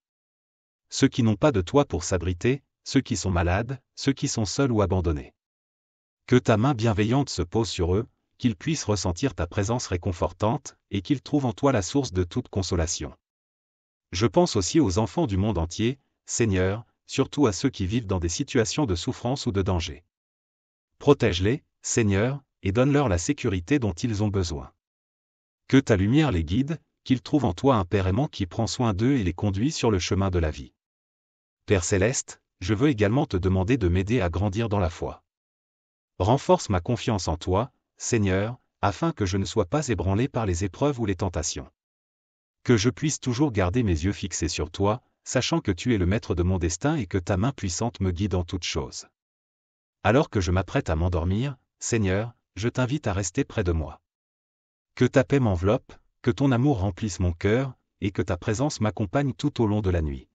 Ceux qui n'ont pas de toi pour s'abriter, ceux qui sont malades, ceux qui sont seuls ou abandonnés. Que ta main bienveillante se pose sur eux, qu'ils puissent ressentir ta présence réconfortante, et qu'ils trouvent en toi la source de toute consolation. Je pense aussi aux enfants du monde entier, Seigneur, surtout à ceux qui vivent dans des situations de souffrance ou de danger. Protège-les, Seigneur, et donne-leur la sécurité dont ils ont besoin. Que ta lumière les guide, qu'ils trouvent en toi un Père aimant qui prend soin d'eux et les conduit sur le chemin de la vie. Père céleste, je veux également te demander de m'aider à grandir dans la foi. Renforce ma confiance en toi, Seigneur, afin que je ne sois pas ébranlé par les épreuves ou les tentations. Que je puisse toujours garder mes yeux fixés sur toi, sachant que tu es le maître de mon destin et que ta main puissante me guide en toutes choses. Alors que je m'apprête à m'endormir, Seigneur, je t'invite à rester près de moi. Que ta paix m'enveloppe, que ton amour remplisse mon cœur, et que ta présence m'accompagne tout au long de la nuit.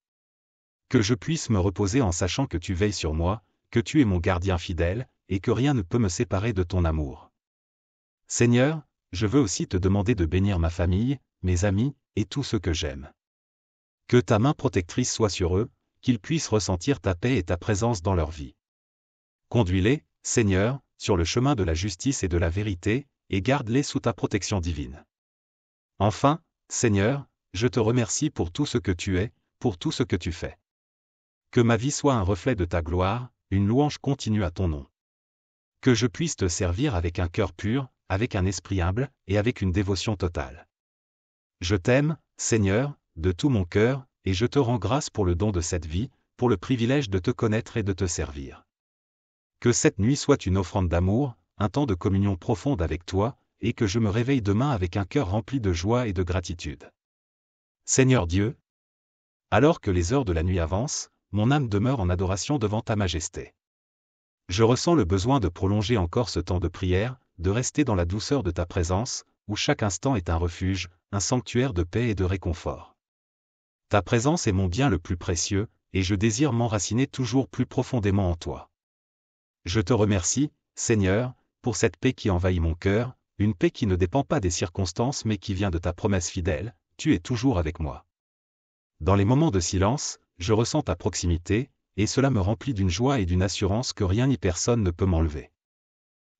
Que je puisse me reposer en sachant que tu veilles sur moi, que tu es mon gardien fidèle, et que rien ne peut me séparer de ton amour. Seigneur, je veux aussi te demander de bénir ma famille, mes amis, et tout ce que j'aime. Que ta main protectrice soit sur eux, qu'ils puissent ressentir ta paix et ta présence dans leur vie. Conduis-les, Seigneur, sur le chemin de la justice et de la vérité, et garde-les sous ta protection divine. Enfin, Seigneur, je te remercie pour tout ce que tu es, pour tout ce que tu fais. Que ma vie soit un reflet de ta gloire, une louange continue à ton nom. Que je puisse te servir avec un cœur pur, avec un esprit humble, et avec une dévotion totale. Je t'aime, Seigneur, de tout mon cœur, et je te rends grâce pour le don de cette vie, pour le privilège de te connaître et de te servir. Que cette nuit soit une offrande d'amour, un temps de communion profonde avec toi, et que je me réveille demain avec un cœur rempli de joie et de gratitude. Seigneur Dieu, alors que les heures de la nuit avancent, mon âme demeure en adoration devant ta majesté. Je ressens le besoin de prolonger encore ce temps de prière, de rester dans la douceur de ta présence, où chaque instant est un refuge, un sanctuaire de paix et de réconfort. Ta présence est mon bien le plus précieux, et je désire m'enraciner toujours plus profondément en toi. Je te remercie, Seigneur, pour cette paix qui envahit mon cœur, une paix qui ne dépend pas des circonstances mais qui vient de ta promesse fidèle, tu es toujours avec moi. Dans les moments de silence, je ressens ta proximité, et cela me remplit d'une joie et d'une assurance que rien ni personne ne peut m'enlever.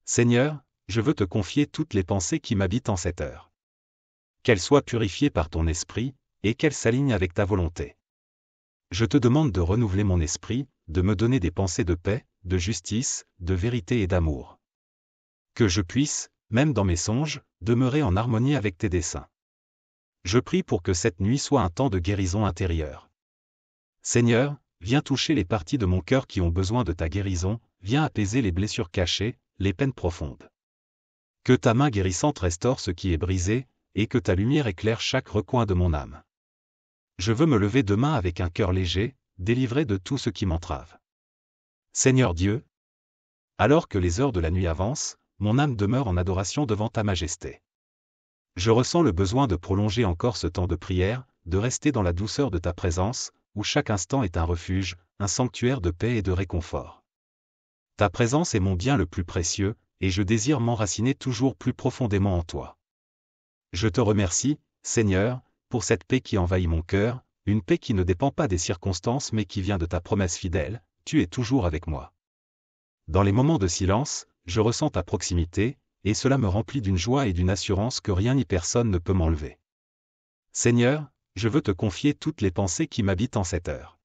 Seigneur, je veux te confier toutes les pensées qui m'habitent en cette heure. Qu'elles soient purifiées par ton esprit, et qu'elles s'alignent avec ta volonté. Je te demande de renouveler mon esprit, de me donner des pensées de paix, de justice, de vérité et d'amour. Que je puisse, même dans mes songes, demeurer en harmonie avec tes desseins. Je prie pour que cette nuit soit un temps de guérison intérieure. Seigneur, viens toucher les parties de mon cœur qui ont besoin de ta guérison, viens apaiser les blessures cachées, les peines profondes. Que ta main guérissante restaure ce qui est brisé, et que ta lumière éclaire chaque recoin de mon âme. Je veux me lever demain avec un cœur léger, délivré de tout ce qui m'entrave. Seigneur Dieu, alors que les heures de la nuit avancent, mon âme demeure en adoration devant ta majesté. Je ressens le besoin de prolonger encore ce temps de prière, de rester dans la douceur de ta présence, où chaque instant est un refuge, un sanctuaire de paix et de réconfort. Ta présence est mon bien le plus précieux, et je désire m'enraciner toujours plus profondément en toi. Je te remercie, Seigneur, pour cette paix qui envahit mon cœur, une paix qui ne dépend pas des circonstances mais qui vient de ta promesse fidèle, tu es toujours avec moi. Dans les moments de silence, je ressens ta proximité, et cela me remplit d'une joie et d'une assurance que rien ni personne ne peut m'enlever. Seigneur, je veux te confier toutes les pensées qui m'habitent en cette heure.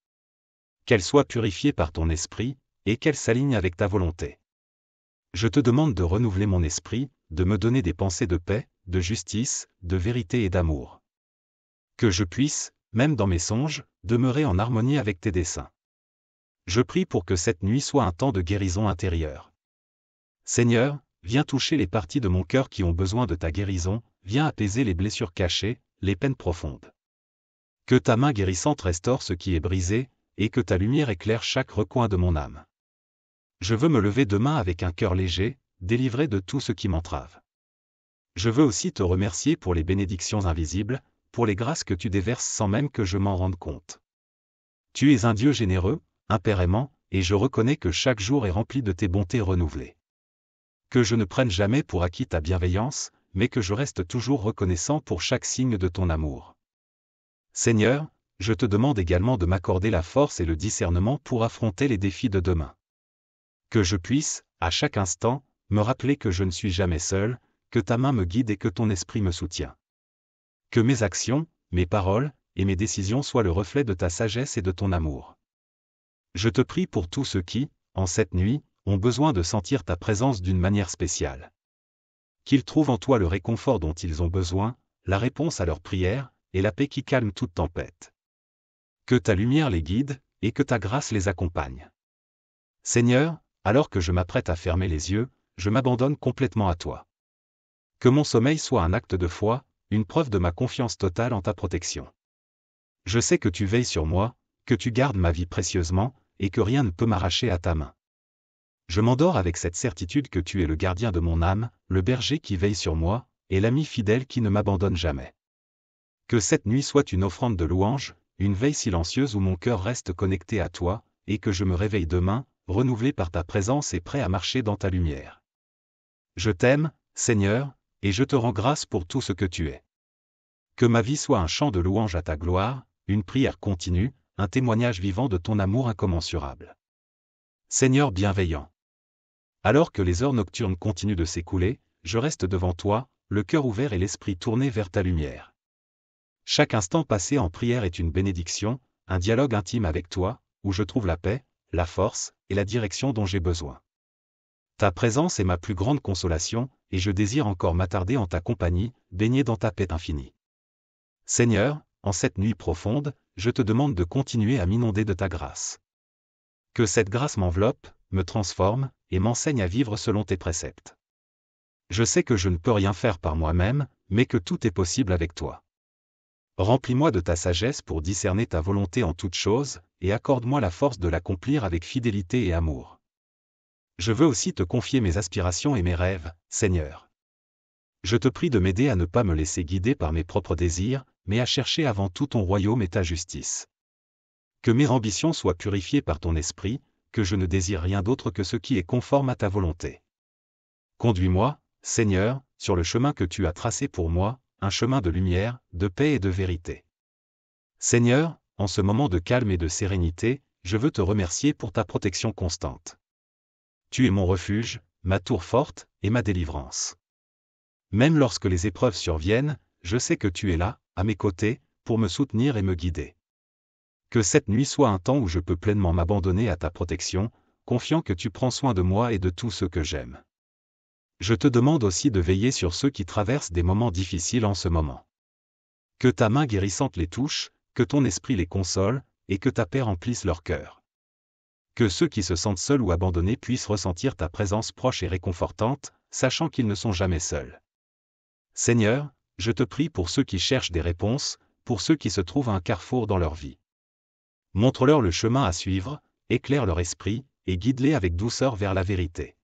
Qu'elles soient purifiées par ton esprit, et qu'elles s'alignent avec ta volonté. Je te demande de renouveler mon esprit, de me donner des pensées de paix, de justice, de vérité et d'amour. Que je puisse, même dans mes songes, demeurer en harmonie avec tes desseins. Je prie pour que cette nuit soit un temps de guérison intérieure. Seigneur, viens toucher les parties de mon cœur qui ont besoin de ta guérison, viens apaiser les blessures cachées, les peines profondes. Que ta main guérissante restaure ce qui est brisé, et que ta lumière éclaire chaque recoin de mon âme. Je veux me lever demain avec un cœur léger, délivré de tout ce qui m'entrave. Je veux aussi te remercier pour les bénédictions invisibles, pour les grâces que tu déverses sans même que je m'en rende compte. Tu es un Dieu généreux, un Père aimant, et je reconnais que chaque jour est rempli de tes bontés renouvelées. Que je ne prenne jamais pour acquis ta bienveillance, mais que je reste toujours reconnaissant pour chaque signe de ton amour. Seigneur, je te demande également de m'accorder la force et le discernement pour affronter les défis de demain. Que je puisse, à chaque instant, me rappeler que je ne suis jamais seul, que ta main me guide et que ton esprit me soutient. Que mes actions, mes paroles, et mes décisions soient le reflet de ta sagesse et de ton amour. Je te prie pour tous ceux qui, en cette nuit, ont besoin de sentir ta présence d'une manière spéciale. Qu'ils trouvent en toi le réconfort dont ils ont besoin, la réponse à leurs prières, et la paix qui calme toute tempête. Que ta lumière les guide, et que ta grâce les accompagne. Seigneur, alors que je m'apprête à fermer les yeux, je m'abandonne complètement à toi. Que mon sommeil soit un acte de foi, une preuve de ma confiance totale en ta protection. Je sais que tu veilles sur moi, que tu gardes ma vie précieusement, et que rien ne peut m'arracher à ta main. Je m'endors avec cette certitude que tu es le gardien de mon âme, le berger qui veille sur moi, et l'ami fidèle qui ne m'abandonne jamais. Que cette nuit soit une offrande de louange, une veille silencieuse où mon cœur reste connecté à toi, et que je me réveille demain, renouvelé par ta présence et prêt à marcher dans ta lumière. Je t'aime, Seigneur, et je te rends grâce pour tout ce que tu es. Que ma vie soit un chant de louange à ta gloire, une prière continue, un témoignage vivant de ton amour incommensurable. Seigneur bienveillant. Alors que les heures nocturnes continuent de s'écouler, je reste devant toi, le cœur ouvert et l'esprit tourné vers ta lumière. Chaque instant passé en prière est une bénédiction, un dialogue intime avec toi, où je trouve la paix, la force, et la direction dont j'ai besoin. Ta présence est ma plus grande consolation, et je désire encore m'attarder en ta compagnie, baigné dans ta paix infinie. Seigneur, en cette nuit profonde, je te demande de continuer à m'inonder de ta grâce. Que cette grâce m'enveloppe, me transforme, et m'enseigne à vivre selon tes préceptes. Je sais que je ne peux rien faire par moi-même, mais que tout est possible avec toi. Remplis-moi de ta sagesse pour discerner ta volonté en toutes choses, et accorde-moi la force de l'accomplir avec fidélité et amour. Je veux aussi te confier mes aspirations et mes rêves, Seigneur. Je te prie de m'aider à ne pas me laisser guider par mes propres désirs, mais à chercher avant tout ton royaume et ta justice. Que mes ambitions soient purifiées par ton esprit, que je ne désire rien d'autre que ce qui est conforme à ta volonté. Conduis-moi, Seigneur, sur le chemin que tu as tracé pour moi, un chemin de lumière, de paix et de vérité. Seigneur, en ce moment de calme et de sérénité, je veux te remercier pour ta protection constante. Tu es mon refuge, ma tour forte, et ma délivrance. Même lorsque les épreuves surviennent, je sais que tu es là, à mes côtés, pour me soutenir et me guider. Que cette nuit soit un temps où je peux pleinement m'abandonner à ta protection, confiant que tu prends soin de moi et de tous ceux que j'aime. Je te demande aussi de veiller sur ceux qui traversent des moments difficiles en ce moment. Que ta main guérissante les touche, que ton esprit les console, et que ta paix remplisse leur cœur. Que ceux qui se sentent seuls ou abandonnés puissent ressentir ta présence proche et réconfortante, sachant qu'ils ne sont jamais seuls. Seigneur, je te prie pour ceux qui cherchent des réponses, pour ceux qui se trouvent à un carrefour dans leur vie. Montre-leur le chemin à suivre, éclaire leur esprit, et guide-les avec douceur vers la vérité.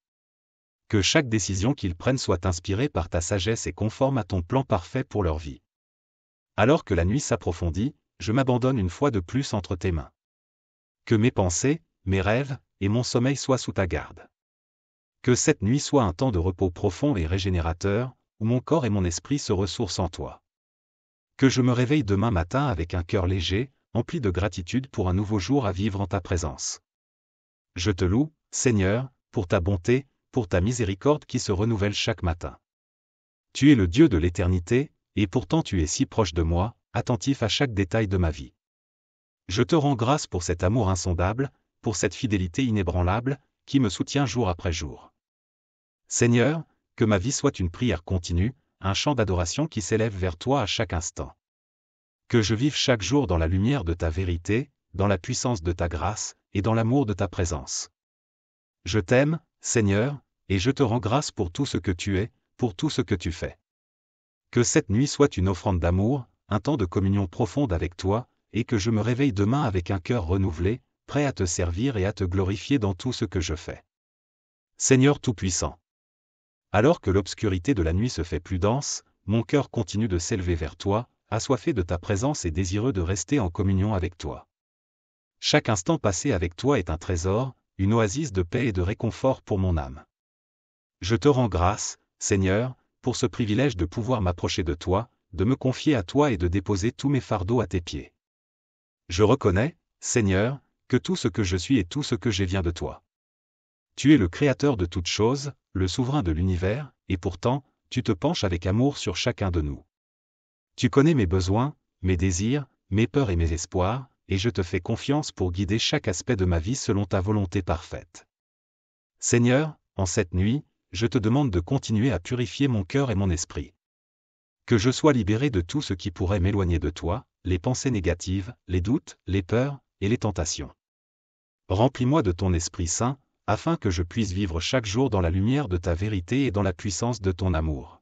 Que chaque décision qu'ils prennent soit inspirée par ta sagesse et conforme à ton plan parfait pour leur vie. Alors que la nuit s'approfondit, je m'abandonne une fois de plus entre tes mains. Que mes pensées, mes rêves, et mon sommeil soient sous ta garde. Que cette nuit soit un temps de repos profond et régénérateur, où mon corps et mon esprit se ressourcent en toi. Que je me réveille demain matin avec un cœur léger, empli de gratitude pour un nouveau jour à vivre en ta présence. Je te loue, Seigneur, pour ta bonté, pour ta miséricorde qui se renouvelle chaque matin. Tu es le Dieu de l'éternité, et pourtant tu es si proche de moi, attentif à chaque détail de ma vie. Je te rends grâce pour cet amour insondable, pour cette fidélité inébranlable, qui me soutient jour après jour. Seigneur, que ma vie soit une prière continue, un chant d'adoration qui s'élève vers toi à chaque instant. Que je vive chaque jour dans la lumière de ta vérité, dans la puissance de ta grâce, et dans l'amour de ta présence. Je t'aime, Seigneur, et je te rends grâce pour tout ce que tu es, pour tout ce que tu fais. Que cette nuit soit une offrande d'amour, un temps de communion profonde avec toi, et que je me réveille demain avec un cœur renouvelé, prêt à te servir et à te glorifier dans tout ce que je fais. Seigneur Tout-Puissant. Alors que l'obscurité de la nuit se fait plus dense, mon cœur continue de s'élever vers toi, assoiffé de ta présence et désireux de rester en communion avec toi. Chaque instant passé avec toi est un trésor, une oasis de paix et de réconfort pour mon âme. Je te rends grâce, Seigneur, pour ce privilège de pouvoir m'approcher de toi, de me confier à toi et de déposer tous mes fardeaux à tes pieds. Je reconnais, Seigneur, que tout ce que je suis et tout ce que j'ai vient de toi. Tu es le Créateur de toutes choses, le souverain de l'univers, et pourtant, tu te penches avec amour sur chacun de nous. Tu connais mes besoins, mes désirs, mes peurs et mes espoirs, et je te fais confiance pour guider chaque aspect de ma vie selon ta volonté parfaite. Seigneur, en cette nuit, je te demande de continuer à purifier mon cœur et mon esprit. Que je sois libéré de tout ce qui pourrait m'éloigner de toi, les pensées négatives, les doutes, les peurs, et les tentations. Remplis-moi de ton Esprit Saint, afin que je puisse vivre chaque jour dans la lumière de ta vérité et dans la puissance de ton amour.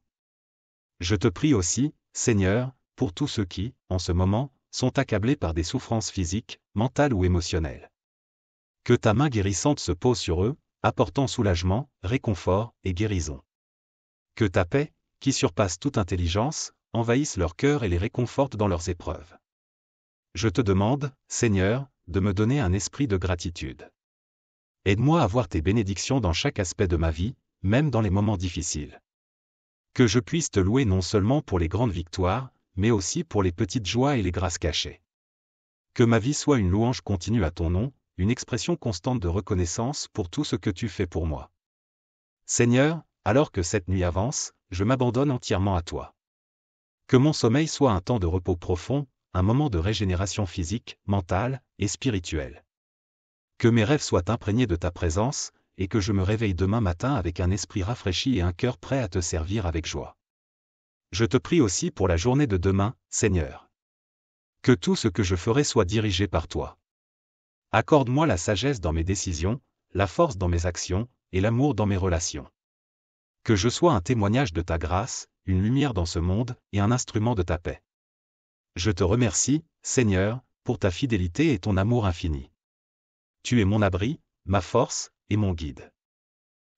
Je te prie aussi, Seigneur, pour tous ceux qui, en ce moment, sont accablés par des souffrances physiques, mentales ou émotionnelles. Que ta main guérissante se pose sur eux, apportant soulagement, réconfort et guérison. Que ta paix, qui surpasse toute intelligence, envahisse leur cœur et les réconforte dans leurs épreuves. Je te demande, Seigneur, de me donner un esprit de gratitude. Aide-moi à voir tes bénédictions dans chaque aspect de ma vie, même dans les moments difficiles. Que je puisse te louer non seulement pour les grandes victoires, mais aussi pour les petites joies et les grâces cachées. Que ma vie soit une louange continue à ton nom, une expression constante de reconnaissance pour tout ce que tu fais pour moi. Seigneur, alors que cette nuit avance, je m'abandonne entièrement à toi. Que mon sommeil soit un temps de repos profond, un moment de régénération physique, mentale et spirituelle. Que mes rêves soient imprégnés de ta présence, et que je me réveille demain matin avec un esprit rafraîchi et un cœur prêt à te servir avec joie. Je te prie aussi pour la journée de demain, Seigneur. Que tout ce que je ferai soit dirigé par toi. Accorde-moi la sagesse dans mes décisions, la force dans mes actions, et l'amour dans mes relations. Que je sois un témoignage de ta grâce, une lumière dans ce monde, et un instrument de ta paix. Je te remercie, Seigneur, pour ta fidélité et ton amour infini. Tu es mon abri, ma force, et mon guide.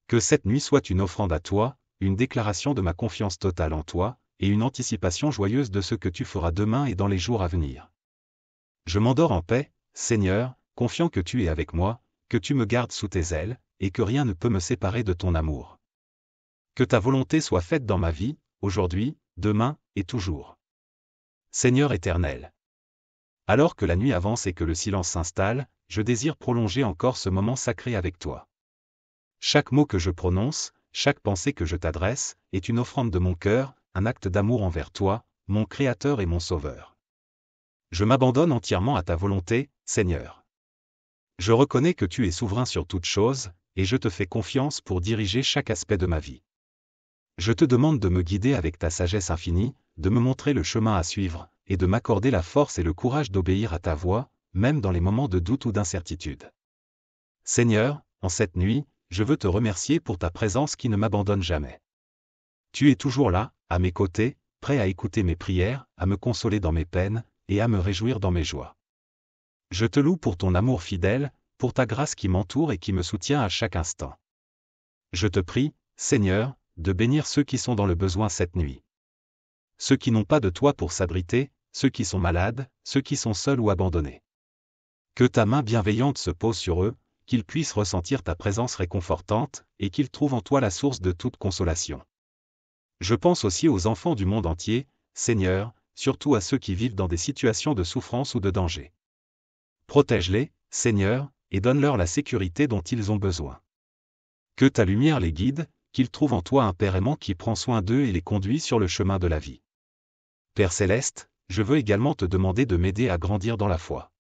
Que cette nuit soit une offrande à toi, une déclaration de ma confiance totale en toi, et une anticipation joyeuse de ce que tu feras demain et dans les jours à venir. Je m'endors en paix, Seigneur, confiant que tu es avec moi, que tu me gardes sous tes ailes, et que rien ne peut me séparer de ton amour. Que ta volonté soit faite dans ma vie, aujourd'hui, demain, et toujours. Seigneur éternel. Alors que la nuit avance et que le silence s'installe, je désire prolonger encore ce moment sacré avec toi. Chaque mot que je prononce, chaque pensée que je t'adresse, est une offrande de mon cœur, un acte d'amour envers toi, mon Créateur et mon Sauveur. Je m'abandonne entièrement à ta volonté, Seigneur. Je reconnais que tu es souverain sur toutes choses, et je te fais confiance pour diriger chaque aspect de ma vie. Je te demande de me guider avec ta sagesse infinie, de me montrer le chemin à suivre, et de m'accorder la force et le courage d'obéir à ta voix, même dans les moments de doute ou d'incertitude. Seigneur, en cette nuit, je veux te remercier pour ta présence qui ne m'abandonne jamais. Tu es toujours là, à mes côtés, prêt à écouter mes prières, à me consoler dans mes peines, et à me réjouir dans mes joies. Je te loue pour ton amour fidèle, pour ta grâce qui m'entoure et qui me soutient à chaque instant. Je te prie, Seigneur, de bénir ceux qui sont dans le besoin cette nuit. Ceux qui n'ont pas de toi pour s'abriter, ceux qui sont malades, ceux qui sont seuls ou abandonnés. Que ta main bienveillante se pose sur eux, qu'ils puissent ressentir ta présence réconfortante, et qu'ils trouvent en toi la source de toute consolation. Je pense aussi aux enfants du monde entier, Seigneur, surtout à ceux qui vivent dans des situations de souffrance ou de danger. Protège-les, Seigneur, et donne-leur la sécurité dont ils ont besoin. Que ta lumière les guide, qu'ils trouvent en toi un Père aimant qui prend soin d'eux et les conduit sur le chemin de la vie. Père céleste, je veux également te demander de m'aider à grandir dans la foi.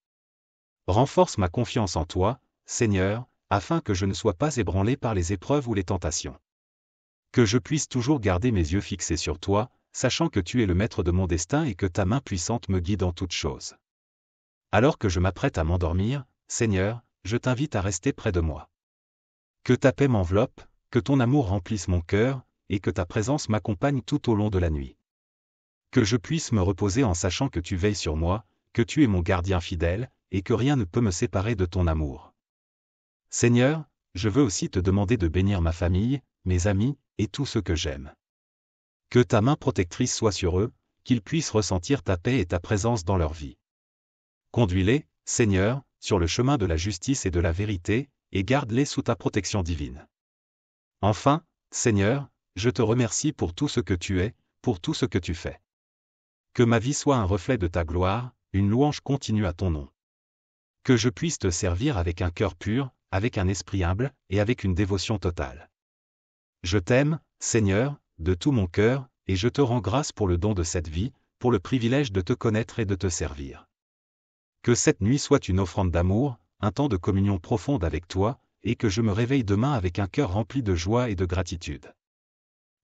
Renforce ma confiance en toi, Seigneur, afin que je ne sois pas ébranlé par les épreuves ou les tentations. Que je puisse toujours garder mes yeux fixés sur toi, sachant que tu es le maître de mon destin et que ta main puissante me guide en toutes choses. Alors que je m'apprête à m'endormir, Seigneur, je t'invite à rester près de moi. Que ta paix m'enveloppe, que ton amour remplisse mon cœur, et que ta présence m'accompagne tout au long de la nuit. Que je puisse me reposer en sachant que tu veilles sur moi, que tu es mon gardien fidèle, et que rien ne peut me séparer de ton amour. Seigneur, je veux aussi te demander de bénir ma famille, mes amis, et tout ce que j'aime. Que ta main protectrice soit sur eux, qu'ils puissent ressentir ta paix et ta présence dans leur vie. Conduis-les, Seigneur, sur le chemin de la justice et de la vérité, et garde-les sous ta protection divine. Enfin, Seigneur, je te remercie pour tout ce que tu es, pour tout ce que tu fais. Que ma vie soit un reflet de ta gloire, une louange continue à ton nom. Que je puisse te servir avec un cœur pur, avec un esprit humble, et avec une dévotion totale. Je t'aime, Seigneur, de tout mon cœur, et je te rends grâce pour le don de cette vie, pour le privilège de te connaître et de te servir. Que cette nuit soit une offrande d'amour, un temps de communion profonde avec toi, et que je me réveille demain avec un cœur rempli de joie et de gratitude.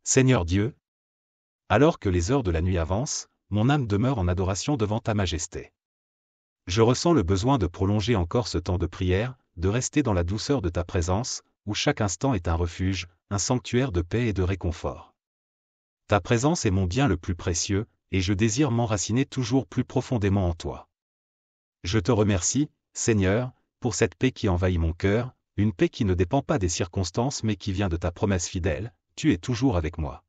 Seigneur Dieu, alors que les heures de la nuit avancent, mon âme demeure en adoration devant ta majesté. Je ressens le besoin de prolonger encore ce temps de prière, de rester dans la douceur de ta présence, où chaque instant est un refuge, un sanctuaire de paix et de réconfort. Ta présence est mon bien le plus précieux, et je désire m'enraciner toujours plus profondément en toi. Je te remercie, Seigneur, pour cette paix qui envahit mon cœur, une paix qui ne dépend pas des circonstances mais qui vient de ta promesse fidèle, tu es toujours avec moi.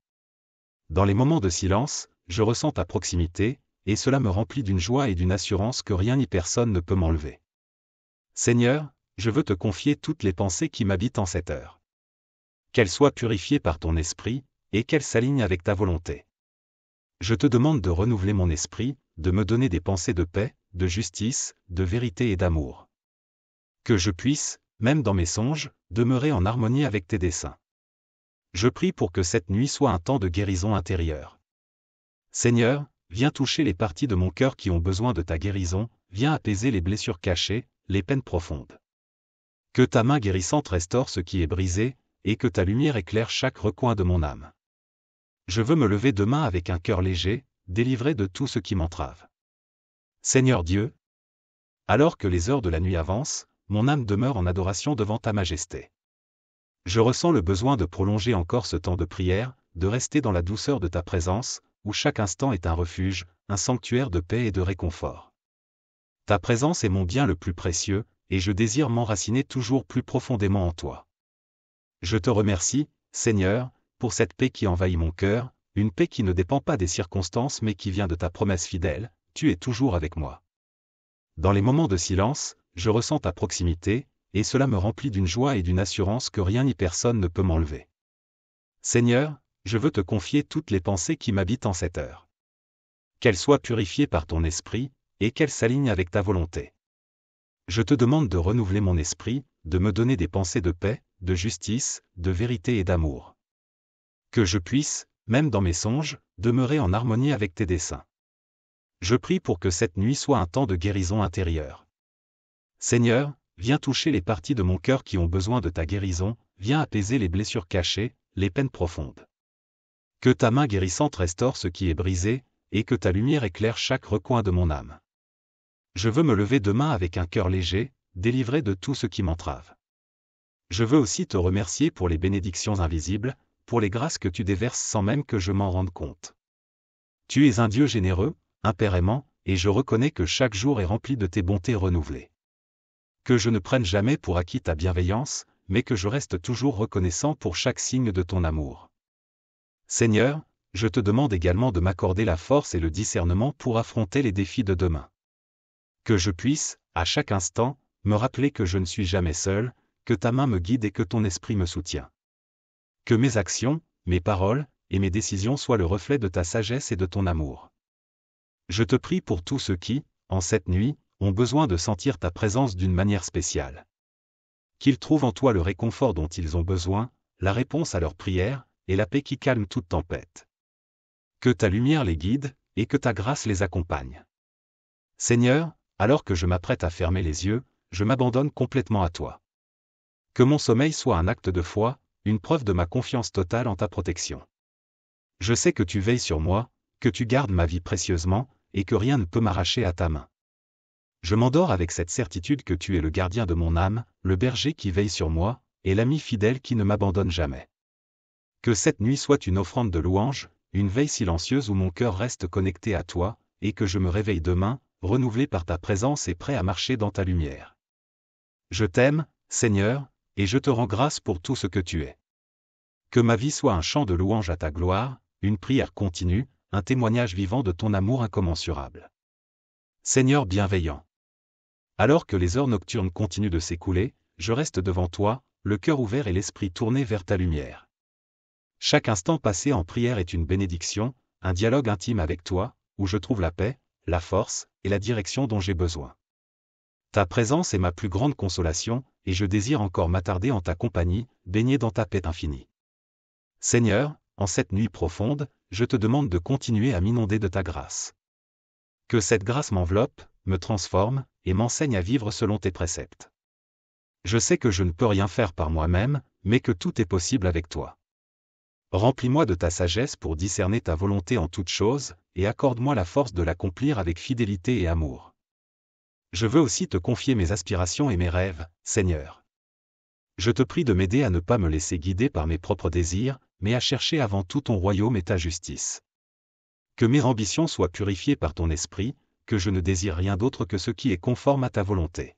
Dans les moments de silence, je ressens ta proximité, et cela me remplit d'une joie et d'une assurance que rien ni personne ne peut m'enlever. Seigneur, je veux te confier toutes les pensées qui m'habitent en cette heure. Qu'elles soient purifiées par ton esprit, et qu'elles s'alignent avec ta volonté. Je te demande de renouveler mon esprit, de me donner des pensées de paix, de justice, de vérité et d'amour. Que je puisse, même dans mes songes, demeurer en harmonie avec tes desseins. Je prie pour que cette nuit soit un temps de guérison intérieure. Seigneur, viens toucher les parties de mon cœur qui ont besoin de ta guérison, viens apaiser les blessures cachées, les peines profondes. Que ta main guérissante restaure ce qui est brisé, et que ta lumière éclaire chaque recoin de mon âme. Je veux me lever demain avec un cœur léger, délivré de tout ce qui m'entrave. Seigneur Dieu, alors que les heures de la nuit avancent, mon âme demeure en adoration devant ta majesté. Je ressens le besoin de prolonger encore ce temps de prière, de rester dans la douceur de ta présence, où chaque instant est un refuge, un sanctuaire de paix et de réconfort. Ta présence est mon bien le plus précieux, et je désire m'enraciner toujours plus profondément en toi. Je te remercie, Seigneur, pour cette paix qui envahit mon cœur, une paix qui ne dépend pas des circonstances mais qui vient de ta promesse fidèle, tu es toujours avec moi. Dans les moments de silence, je ressens ta proximité, et cela me remplit d'une joie et d'une assurance que rien ni personne ne peut m'enlever. Seigneur, je veux te confier toutes les pensées qui m'habitent en cette heure. Qu'elles soient purifiées par ton esprit, et qu'elles s'alignent avec ta volonté. Je te demande de renouveler mon esprit, de me donner des pensées de paix, de justice, de vérité et d'amour. Que je puisse, même dans mes songes, demeurer en harmonie avec tes desseins. Je prie pour que cette nuit soit un temps de guérison intérieure. Seigneur, viens toucher les parties de mon cœur qui ont besoin de ta guérison, viens apaiser les blessures cachées, les peines profondes. Que ta main guérissante restaure ce qui est brisé, et que ta lumière éclaire chaque recoin de mon âme. Je veux me lever demain avec un cœur léger, délivré de tout ce qui m'entrave. Je veux aussi te remercier pour les bénédictions invisibles, pour les grâces que tu déverses sans même que je m'en rende compte. Tu es un Dieu généreux, un Père aimant, et je reconnais que chaque jour est rempli de tes bontés renouvelées. Que je ne prenne jamais pour acquis ta bienveillance, mais que je reste toujours reconnaissant pour chaque signe de ton amour. Seigneur, je te demande également de m'accorder la force et le discernement pour affronter les défis de demain. Que je puisse, à chaque instant, me rappeler que je ne suis jamais seul, que ta main me guide et que ton esprit me soutient. Que mes actions, mes paroles, et mes décisions soient le reflet de ta sagesse et de ton amour. Je te prie pour tous ceux qui, en cette nuit, ont besoin de sentir ta présence d'une manière spéciale. Qu'ils trouvent en toi le réconfort dont ils ont besoin, la réponse à leurs prières, et la paix qui calme toute tempête. Que ta lumière les guide, et que ta grâce les accompagne. Seigneur, alors que je m'apprête à fermer les yeux, je m'abandonne complètement à toi. Que mon sommeil soit un acte de foi, une preuve de ma confiance totale en ta protection. Je sais que tu veilles sur moi, que tu gardes ma vie précieusement, et que rien ne peut m'arracher à ta main. Je m'endors avec cette certitude que tu es le gardien de mon âme, le berger qui veille sur moi, et l'ami fidèle qui ne m'abandonne jamais. Que cette nuit soit une offrande de louange, une veille silencieuse où mon cœur reste connecté à toi, et que je me réveille demain, renouvelé par ta présence et prêt à marcher dans ta lumière. Je t'aime, Seigneur, et je te rends grâce pour tout ce que tu es. Que ma vie soit un chant de louange à ta gloire, une prière continue, un témoignage vivant de ton amour incommensurable. Seigneur bienveillant. Alors que les heures nocturnes continuent de s'écouler, je reste devant toi, le cœur ouvert et l'esprit tourné vers ta lumière. Chaque instant passé en prière est une bénédiction, un dialogue intime avec toi, où je trouve la paix, la force, et la direction dont j'ai besoin. Ta présence est ma plus grande consolation, et je désire encore m'attarder en ta compagnie, baigné dans ta paix infinie. Seigneur, en cette nuit profonde, je te demande de continuer à m'inonder de ta grâce. Que cette grâce m'enveloppe, me transforme, et m'enseigne à vivre selon tes préceptes. Je sais que je ne peux rien faire par moi-même, mais que tout est possible avec toi. Remplis-moi de ta sagesse pour discerner ta volonté en toutes choses, et accorde-moi la force de l'accomplir avec fidélité et amour. Je veux aussi te confier mes aspirations et mes rêves, Seigneur. Je te prie de m'aider à ne pas me laisser guider par mes propres désirs, mais à chercher avant tout ton royaume et ta justice. Que mes ambitions soient purifiées par ton esprit, que je ne désire rien d'autre que ce qui est conforme à ta volonté.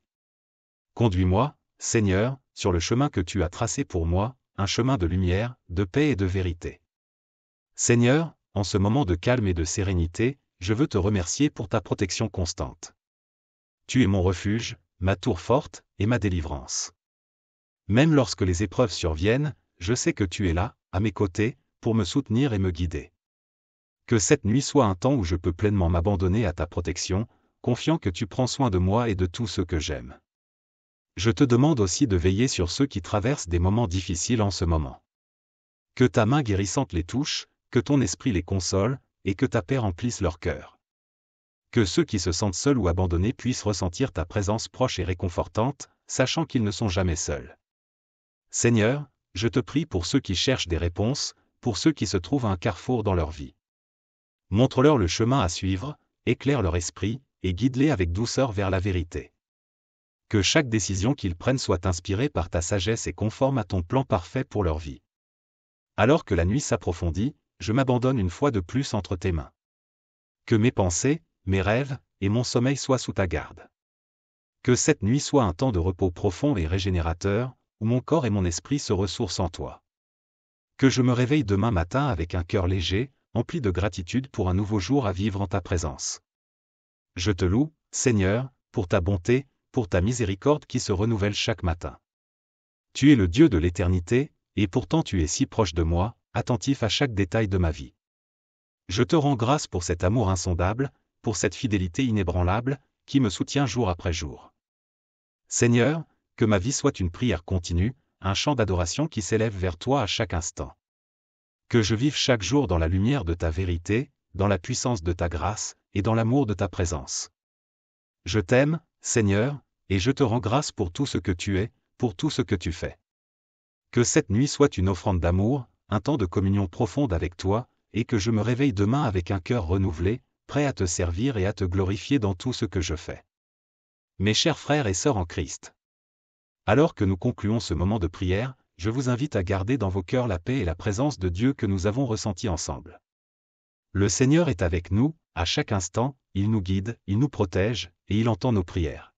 Conduis-moi, Seigneur, sur le chemin que tu as tracé pour moi, un chemin de lumière, de paix et de vérité. Seigneur, en ce moment de calme et de sérénité, je veux te remercier pour ta protection constante. Tu es mon refuge, ma tour forte, et ma délivrance. Même lorsque les épreuves surviennent, je sais que tu es là, à mes côtés, pour me soutenir et me guider. Que cette nuit soit un temps où je peux pleinement m'abandonner à ta protection, confiant que tu prends soin de moi et de tous ceux que j'aime. Je te demande aussi de veiller sur ceux qui traversent des moments difficiles en ce moment. Que ta main guérissante les touche, que ton esprit les console, et que ta paix remplisse leur cœur. Que ceux qui se sentent seuls ou abandonnés puissent ressentir ta présence proche et réconfortante, sachant qu'ils ne sont jamais seuls. Seigneur, je te prie pour ceux qui cherchent des réponses, pour ceux qui se trouvent à un carrefour dans leur vie. Montre-leur le chemin à suivre, éclaire leur esprit, et guide-les avec douceur vers la vérité. Que chaque décision qu'ils prennent soit inspirée par ta sagesse et conforme à ton plan parfait pour leur vie. Alors que la nuit s'approfondit, je m'abandonne une fois de plus entre tes mains. Que mes pensées, mes rêves, et mon sommeil soient sous ta garde. Que cette nuit soit un temps de repos profond et régénérateur, où mon corps et mon esprit se ressourcent en toi. Que je me réveille demain matin avec un cœur léger, empli de gratitude pour un nouveau jour à vivre en ta présence. Je te loue, Seigneur, pour ta bonté, pour ta miséricorde qui se renouvelle chaque matin. Tu es le Dieu de l'éternité, et pourtant tu es si proche de moi, attentif à chaque détail de ma vie. Je te rends grâce pour cet amour insondable, pour cette fidélité inébranlable, qui me soutient jour après jour. Seigneur, que ma vie soit une prière continue, un chant d'adoration qui s'élève vers toi à chaque instant. Que je vive chaque jour dans la lumière de ta vérité, dans la puissance de ta grâce, et dans l'amour de ta présence. Je t'aime, Seigneur, et je te rends grâce pour tout ce que tu es, pour tout ce que tu fais. Que cette nuit soit une offrande d'amour, un temps de communion profonde avec toi, et que je me réveille demain avec un cœur renouvelé, prêt à te servir et à te glorifier dans tout ce que je fais. Mes chers frères et sœurs en Christ. Alors que nous concluons ce moment de prière, je vous invite à garder dans vos cœurs la paix et la présence de Dieu que nous avons ressentis ensemble. Le Seigneur est avec nous, à chaque instant, il nous guide, il nous protège, et il entend nos prières.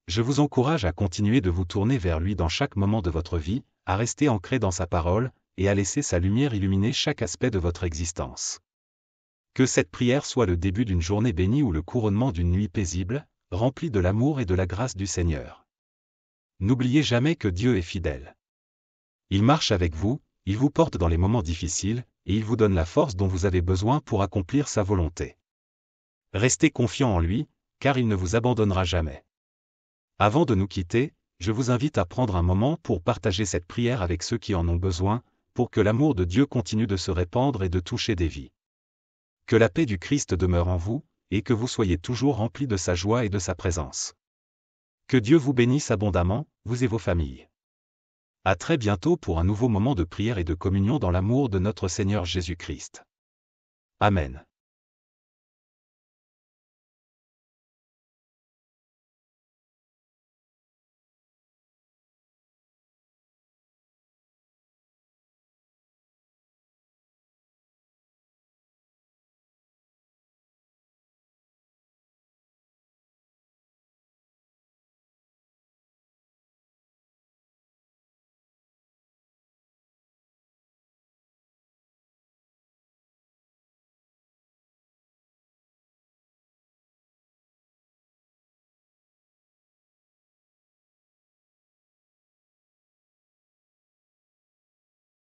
Je vous encourage à continuer de vous tourner vers lui dans chaque moment de votre vie, à rester ancré dans sa parole, et à laisser sa lumière illuminer chaque aspect de votre existence. Que cette prière soit le début d'une journée bénie ou le couronnement d'une nuit paisible, remplie de l'amour et de la grâce du Seigneur. N'oubliez jamais que Dieu est fidèle. Il marche avec vous, il vous porte dans les moments difficiles, et il vous donne la force dont vous avez besoin pour accomplir sa volonté. Restez confiants en lui, car il ne vous abandonnera jamais. Avant de nous quitter, je vous invite à prendre un moment pour partager cette prière avec ceux qui en ont besoin, pour que l'amour de Dieu continue de se répandre et de toucher des vies. Que la paix du Christ demeure en vous, et que vous soyez toujours remplis de sa joie et de sa présence. Que Dieu vous bénisse abondamment, vous et vos familles. À très bientôt pour un nouveau moment de prière et de communion dans l'amour de notre Seigneur Jésus-Christ. Amen.